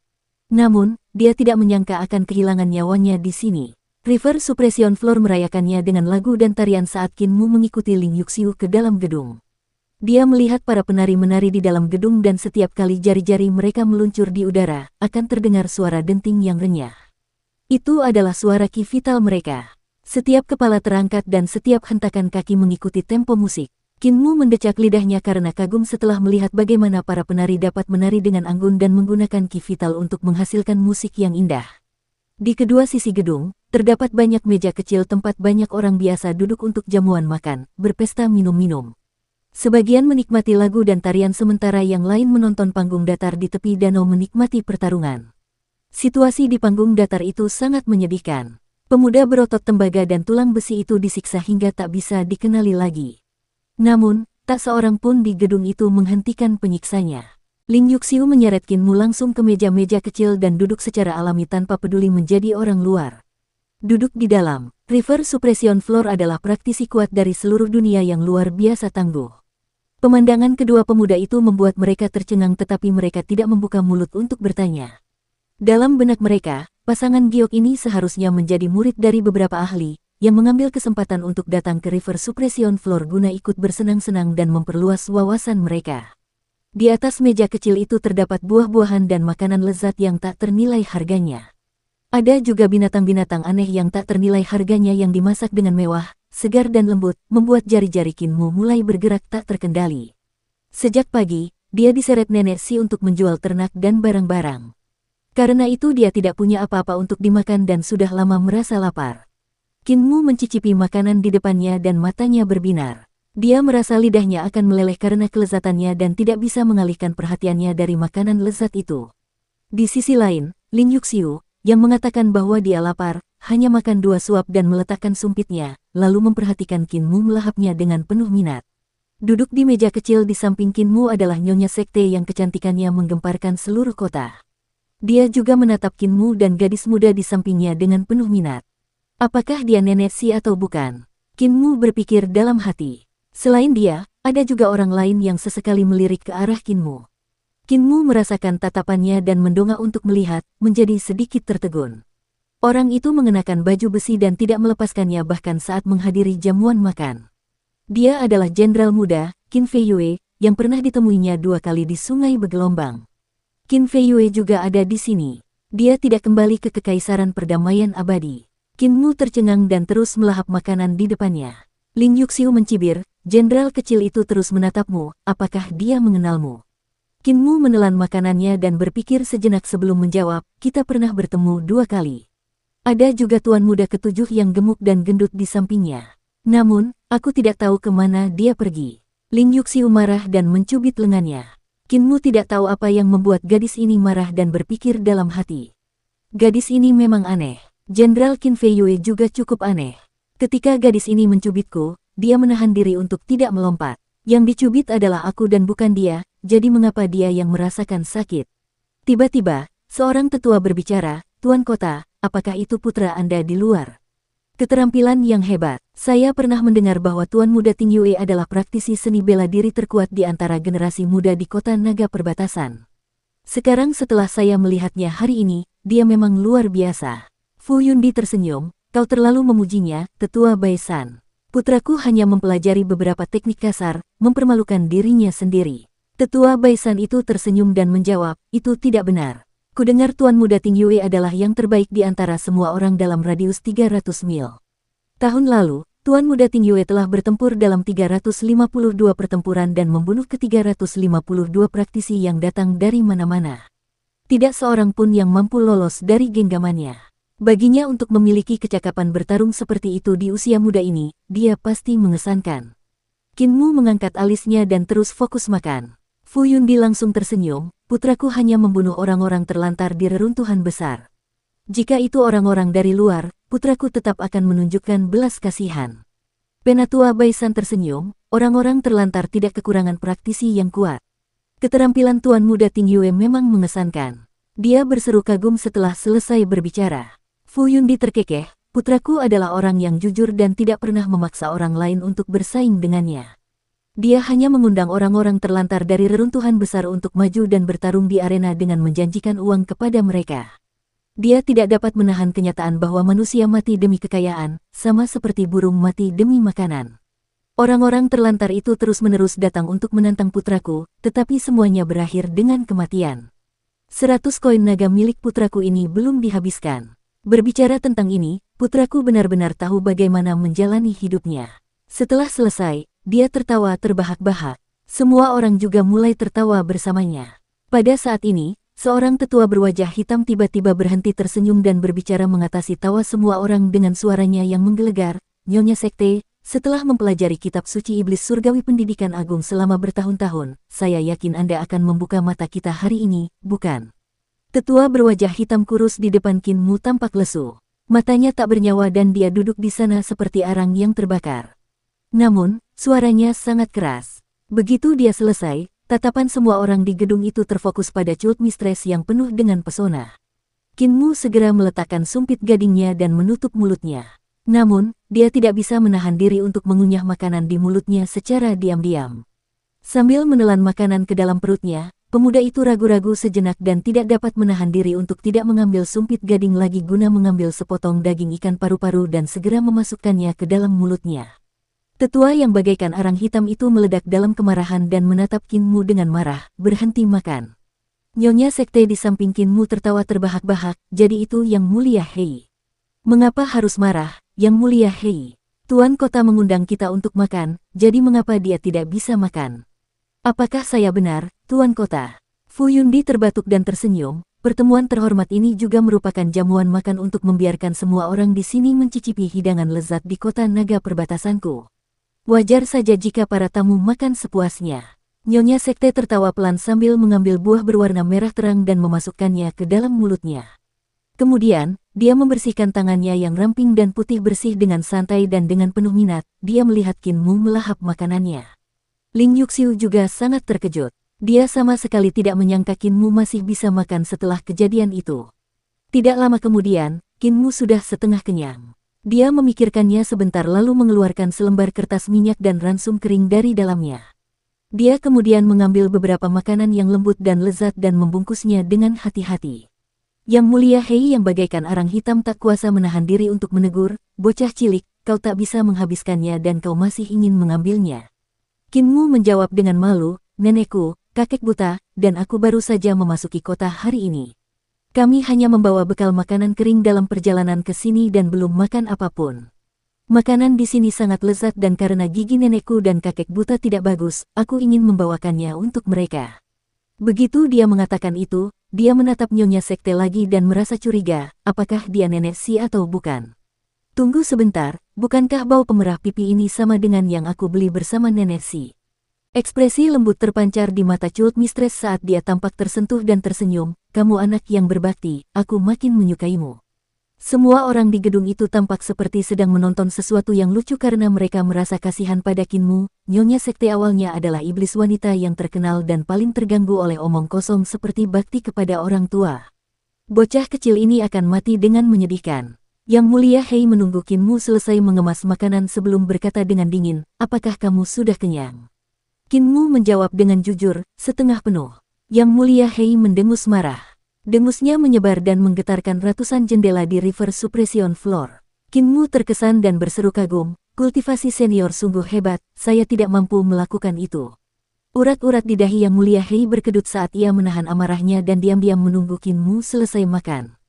Namun, dia tidak menyangka akan kehilangan nyawanya di sini. River Suppression Floor merayakannya dengan lagu dan tarian saat Qin Mu mengikuti Ling Yuxiu ke dalam gedung. Dia melihat para penari menari di dalam gedung dan setiap kali jari-jari mereka meluncur di udara, akan terdengar suara denting yang renyah. Itu adalah suara ki vital mereka. Setiap kepala terangkat dan setiap hentakan kaki mengikuti tempo musik. Kinmu mendecak lidahnya karena kagum setelah melihat bagaimana para penari dapat menari dengan anggun dan menggunakan ki vital untuk menghasilkan musik yang indah. Di kedua sisi gedung, terdapat banyak meja kecil tempat banyak orang biasa duduk untuk jamuan makan, berpesta minum-minum. Sebagian menikmati lagu dan tarian sementara yang lain menonton panggung datar di tepi danau menikmati pertarungan. Situasi di panggung datar itu sangat menyedihkan. Pemuda berotot tembaga dan tulang besi itu disiksa hingga tak bisa dikenali lagi. Namun, tak seorang pun di gedung itu menghentikan penyiksanya. Ling Yuxiu menyeret Kinmu langsung ke meja-meja kecil dan duduk secara alami tanpa peduli menjadi orang luar. Duduk di dalam, River Suppression Floor adalah praktisi kuat dari seluruh dunia yang luar biasa tangguh. Pemandangan kedua pemuda itu membuat mereka tercengang tetapi mereka tidak membuka mulut untuk bertanya. Dalam benak mereka, pasangan giok ini seharusnya menjadi murid dari beberapa ahli, yang mengambil kesempatan untuk datang ke River Suppression Floor guna ikut bersenang-senang dan memperluas wawasan mereka. Di atas meja kecil itu terdapat buah-buahan dan makanan lezat yang tak ternilai harganya. Ada juga binatang-binatang aneh yang tak ternilai harganya yang dimasak dengan mewah, segar dan lembut, membuat jari-jari Kinmu mulai bergerak tak terkendali. Sejak pagi, dia diseret nenek Si untuk menjual ternak dan barang-barang. Karena itu dia tidak punya apa-apa untuk dimakan dan sudah lama merasa lapar. Kinmu mencicipi makanan di depannya dan matanya berbinar. Dia merasa lidahnya akan meleleh karena kelezatannya dan tidak bisa mengalihkan perhatiannya dari makanan lezat itu. Di sisi lain, Ling Yuxiu, yang mengatakan bahwa dia lapar, hanya makan 2 suap dan meletakkan sumpitnya, lalu memperhatikan Kinmu melahapnya dengan penuh minat. Duduk di meja kecil di samping Kinmu adalah nyonya sekte yang kecantikannya menggemparkan seluruh kota. Dia juga menatap Kinmu dan gadis muda di sampingnya dengan penuh minat. Apakah dia nenek Si atau bukan? Kinmu berpikir dalam hati. Selain dia, ada juga orang lain yang sesekali melirik ke arah Kinmu. Kinmu merasakan tatapannya dan mendongak untuk melihat, menjadi sedikit tertegun. Orang itu mengenakan baju besi dan tidak melepaskannya bahkan saat menghadiri jamuan makan. Dia adalah jenderal muda, Qin Fei Yue, yang pernah ditemuinya 2 kali di Sungai Bergelombang. Qin Fei Yue juga ada di sini. Dia tidak kembali ke Kekaisaran Perdamaian Abadi. Kinmu tercengang dan terus melahap makanan di depannya. Ling Yuxiu mencibir, jenderal kecil itu terus menatapmu, apakah dia mengenalmu? Kinmu menelan makanannya dan berpikir sejenak sebelum menjawab, kita pernah bertemu 2 kali. Ada juga tuan muda ke-7 yang gemuk dan gendut di sampingnya. Namun, aku tidak tahu kemana dia pergi. Ling Yuxiu marah dan mencubit lengannya. Kinmu tidak tahu apa yang membuat gadis ini marah dan berpikir dalam hati. Gadis ini memang aneh. Jenderal Qin Fei Yue juga cukup aneh. Ketika gadis ini mencubitku, dia menahan diri untuk tidak melompat. Yang dicubit adalah aku dan bukan dia, jadi mengapa dia yang merasakan sakit? Tiba-tiba, seorang tetua berbicara, Tuan Kota, apakah itu putra Anda di luar? Keterampilan yang hebat. Saya pernah mendengar bahwa Tuan Muda Ting Yue adalah praktisi seni bela diri terkuat di antara generasi muda di kota naga perbatasan. Sekarang setelah saya melihatnya hari ini, dia memang luar biasa. Fu Yundi tersenyum, kau terlalu memujinya, Tetua Baisan. Putraku hanya mempelajari beberapa teknik kasar, mempermalukan dirinya sendiri. Tetua Baisan itu tersenyum dan menjawab, itu tidak benar. Kudengar Tuan Muda Ting Yue adalah yang terbaik di antara semua orang dalam radius 300 mil. Tahun lalu, Tuan Muda Ting Yue telah bertempur dalam 352 pertempuran dan membunuh ke-352 praktisi yang datang dari mana-mana. Tidak seorang pun yang mampu lolos dari genggamannya. Baginya untuk memiliki kecakapan bertarung seperti itu di usia muda ini, dia pasti mengesankan. Kinmu mengangkat alisnya dan terus fokus makan. Fu Yundi langsung tersenyum, putraku hanya membunuh orang-orang terlantar di reruntuhan besar. Jika itu orang-orang dari luar, putraku tetap akan menunjukkan belas kasihan. Penatua Baisan tersenyum, orang-orang terlantar tidak kekurangan praktisi yang kuat. Keterampilan Tuan Muda Ting Yue memang mengesankan. Dia berseru kagum setelah selesai berbicara. Fu Yundi terkekeh, putraku adalah orang yang jujur dan tidak pernah memaksa orang lain untuk bersaing dengannya. Dia hanya mengundang orang-orang terlantar dari reruntuhan besar untuk maju dan bertarung di arena dengan menjanjikan uang kepada mereka. Dia tidak dapat menahan kenyataan bahwa manusia mati demi kekayaan, sama seperti burung mati demi makanan. Orang-orang terlantar itu terus-menerus datang untuk menantang putraku, tetapi semuanya berakhir dengan kematian. 100 koin naga milik putraku ini belum dihabiskan. Berbicara tentang ini, putraku benar-benar tahu bagaimana menjalani hidupnya. Setelah selesai, dia tertawa terbahak-bahak. Semua orang juga mulai tertawa bersamanya. Pada saat ini, seorang tetua berwajah hitam tiba-tiba berhenti tersenyum dan berbicara mengatasi tawa semua orang dengan suaranya yang menggelegar. Nyonya Sekte, setelah mempelajari kitab suci iblis surgawi pendidikan agung selama bertahun-tahun, saya yakin Anda akan membuka mata kita hari ini, bukan? Tetua berwajah hitam kurus di depan Qin Mu tampak lesu. Matanya tak bernyawa dan dia duduk di sana seperti arang yang terbakar. Namun, suaranya sangat keras. Begitu dia selesai, tatapan semua orang di gedung itu terfokus pada Cult Mistress yang penuh dengan pesona. Qin Mu segera meletakkan sumpit gadingnya dan menutup mulutnya. Namun, dia tidak bisa menahan diri untuk mengunyah makanan di mulutnya secara diam-diam. Sambil menelan makanan ke dalam perutnya, pemuda itu ragu-ragu sejenak dan tidak dapat menahan diri untuk tidak mengambil sumpit gading lagi guna mengambil sepotong daging ikan paru-paru dan segera memasukkannya ke dalam mulutnya. Tetua yang bagaikan arang hitam itu meledak dalam kemarahan dan menatap Qin Mu dengan marah, berhenti makan. Nyonya Sekte di samping Qin Mu tertawa terbahak-bahak, jadi itu Yang Mulia Hei. Mengapa harus marah, Yang Mulia Hei? Tuan kota mengundang kita untuk makan, jadi mengapa dia tidak bisa makan? Apakah saya benar, Tuan Kota? Fu Yundi terbatuk dan tersenyum. Pertemuan terhormat ini juga merupakan jamuan makan untuk membiarkan semua orang di sini mencicipi hidangan lezat di kota naga perbatasanku. Wajar saja jika para tamu makan sepuasnya. Nyonya Sekte tertawa pelan sambil mengambil buah berwarna merah terang dan memasukkannya ke dalam mulutnya. Kemudian, dia membersihkan tangannya yang ramping dan putih bersih dengan santai dan dengan penuh minat, dia melihat Qin Mu melahap makanannya. Ling Yuxiu juga sangat terkejut. Dia sama sekali tidak menyangka Qin Mu masih bisa makan setelah kejadian itu. Tidak lama kemudian, Qin Mu sudah setengah kenyang. Dia memikirkannya sebentar lalu mengeluarkan selembar kertas minyak dan ransum kering dari dalamnya. Dia kemudian mengambil beberapa makanan yang lembut dan lezat dan membungkusnya dengan hati-hati. Yang Mulia Hei yang bagaikan arang hitam tak kuasa menahan diri untuk menegur, "Bocah cilik, kau tak bisa menghabiskannya dan kau masih ingin mengambilnya." Qin Mu menjawab dengan malu, "Nenekku, kakek buta, dan aku baru saja memasuki kota hari ini. Kami hanya membawa bekal makanan kering dalam perjalanan ke sini dan belum makan apapun. Makanan di sini sangat lezat dan karena gigi nenekku dan kakek buta tidak bagus, aku ingin membawakannya untuk mereka." Begitu dia mengatakan itu, dia menatap Nyonya Sekte lagi dan merasa curiga, apakah dia nenek Si atau bukan. "Tunggu sebentar, bukankah bau pemerah pipi ini sama dengan yang aku beli bersama nenek Si?" Ekspresi lembut terpancar di mata Cult Mistress saat dia tampak tersentuh dan tersenyum, "Kamu anak yang berbakti, aku makin menyukaimu." Semua orang di gedung itu tampak seperti sedang menonton sesuatu yang lucu karena mereka merasa kasihan pada Qin Mu. Nyonya Sekte awalnya adalah iblis wanita yang terkenal dan paling terganggu oleh omong kosong seperti bakti kepada orang tua. Bocah kecil ini akan mati dengan menyedihkan. Yang Mulia Hei menunggu Qin Mu selesai mengemas makanan sebelum berkata dengan dingin, "Apakah kamu sudah kenyang?" Qin Mu menjawab dengan jujur, setengah penuh. Yang Mulia Hei mendengus marah. Dengusnya menyebar dan menggetarkan ratusan jendela di River Suppression Floor. Qin Mu terkesan dan berseru kagum, "Kultivasi senior sungguh hebat, saya tidak mampu melakukan itu." Urat-urat di dahi Yang Mulia Hei berkedut saat ia menahan amarahnya dan diam-diam menunggu Qin Mu selesai makan.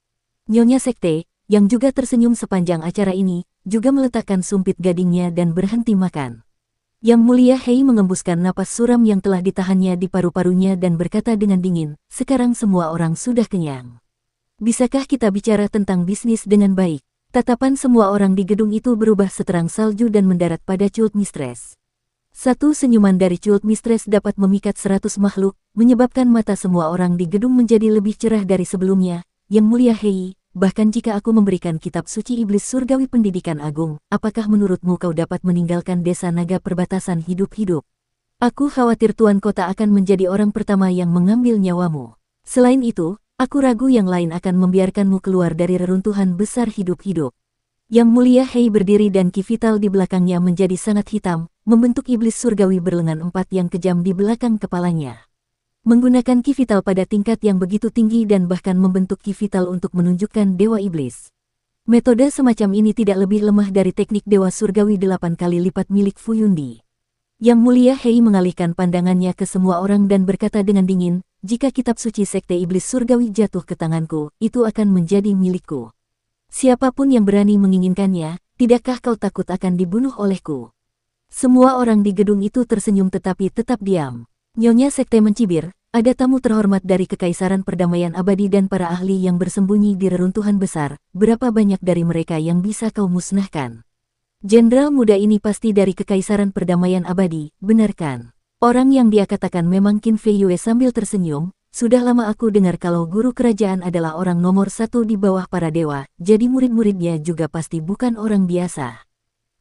Nyonya Sekte, yang juga tersenyum sepanjang acara ini, juga meletakkan sumpit gadingnya dan berhenti makan. Yang Mulia Hei mengembuskan napas suram yang telah ditahannya di paru-parunya dan berkata dengan dingin, "Sekarang semua orang sudah kenyang. Bisakah kita bicara tentang bisnis dengan baik?" Tatapan semua orang di gedung itu berubah seterang salju dan mendarat pada Cult Mistress. Satu senyuman dari Cult Mistress dapat memikat 100 makhluk, menyebabkan mata semua orang di gedung menjadi lebih cerah dari sebelumnya. "Yang Mulia Hei, bahkan jika aku memberikan kitab suci iblis surgawi pendidikan agung, apakah menurutmu kau dapat meninggalkan desa naga perbatasan hidup-hidup? Aku khawatir Tuan Kota akan menjadi orang pertama yang mengambil nyawamu. Selain itu, aku ragu yang lain akan membiarkanmu keluar dari reruntuhan besar hidup-hidup." Yang Mulia Hei berdiri dan ki vital di belakangnya menjadi sangat hitam, membentuk iblis surgawi berlengan 4 yang kejam di belakang kepalanya. Menggunakan ki vital pada tingkat yang begitu tinggi dan bahkan membentuk ki vital untuk menunjukkan dewa iblis. Metode semacam ini tidak lebih lemah dari teknik dewa surgawi 8 kali lipat milik Fu Yundi. Yang Mulia Hei mengalihkan pandangannya ke semua orang dan berkata dengan dingin, "Jika kitab suci sekte iblis surgawi jatuh ke tanganku, itu akan menjadi milikku." Siapapun yang berani menginginkannya, tidakkah kau takut akan dibunuh olehku? Semua orang di gedung itu tersenyum tetapi tetap diam. Nyonya Sekte mencibir, ada tamu terhormat dari Kekaisaran Perdamaian Abadi dan para ahli yang bersembunyi di reruntuhan besar, berapa banyak dari mereka yang bisa kau musnahkan? Jenderal muda ini pasti dari Kekaisaran Perdamaian Abadi, benar kan? Orang yang dia katakan memang Qin Fei Yue sambil tersenyum, sudah lama aku dengar kalau guru kerajaan adalah orang nomor satu di bawah para dewa, jadi murid-muridnya juga pasti bukan orang biasa.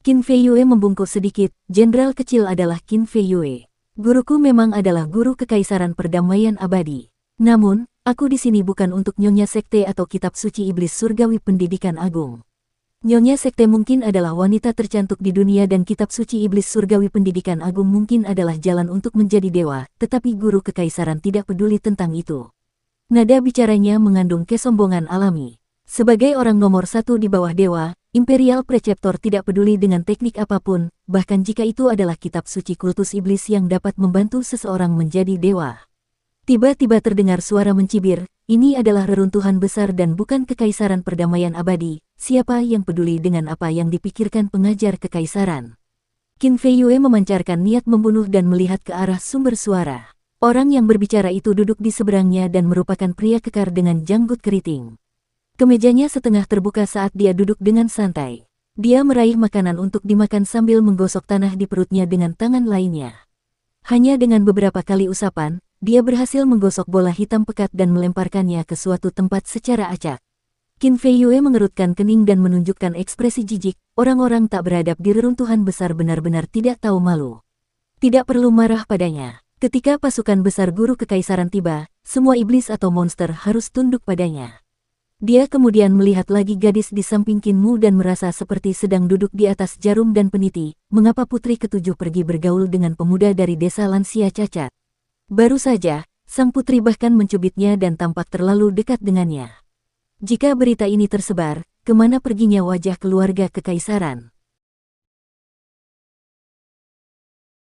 Qin Fei Yue membungkuk sedikit, jenderal kecil adalah Qin Fei Yue. Guruku memang adalah guru Kekaisaran Perdamaian Abadi. Namun, aku di sini bukan untuk Nyonya Sekte atau Kitab Suci Iblis Surgawi Pendidikan Agung. Nyonya Sekte mungkin adalah wanita tercantik di dunia dan Kitab Suci Iblis Surgawi Pendidikan Agung mungkin adalah jalan untuk menjadi dewa, tetapi guru kekaisaran tidak peduli tentang itu. Nada bicaranya mengandung kesombongan alami. Sebagai orang nomor satu di bawah dewa, Imperial Preceptor tidak peduli dengan teknik apapun, bahkan jika itu adalah Kitab Suci Kultus Iblis yang dapat membantu seseorang menjadi dewa. Tiba-tiba terdengar suara mencibir, ini adalah reruntuhan besar dan bukan Kekaisaran Perdamaian Abadi. Siapa yang peduli dengan apa yang dipikirkan pengajar kekaisaran? Qin Fei Yue memancarkan niat membunuh dan melihat ke arah sumber suara. Orang yang berbicara itu duduk di seberangnya dan merupakan pria kekar dengan janggut keriting. Kemejanya setengah terbuka saat dia duduk dengan santai. Dia meraih makanan untuk dimakan sambil menggosok tanah di perutnya dengan tangan lainnya. Hanya dengan beberapa kali usapan, dia berhasil menggosok bola hitam pekat dan melemparkannya ke suatu tempat secara acak. Qin Fei Yue mengerutkan kening dan menunjukkan ekspresi jijik, orang-orang tak beradab di reruntuhan besar benar-benar tidak tahu malu. Tidak perlu marah padanya. Ketika pasukan besar guru kekaisaran tiba, semua iblis atau monster harus tunduk padanya. Dia kemudian melihat lagi gadis di samping Qin Mu dan merasa seperti sedang duduk di atas jarum dan peniti, mengapa putri ketujuh pergi bergaul dengan pemuda dari desa lansia cacat. Baru saja, sang putri bahkan mencubitnya dan tampak terlalu dekat dengannya. Jika berita ini tersebar, kemana perginya wajah keluarga kekaisaran?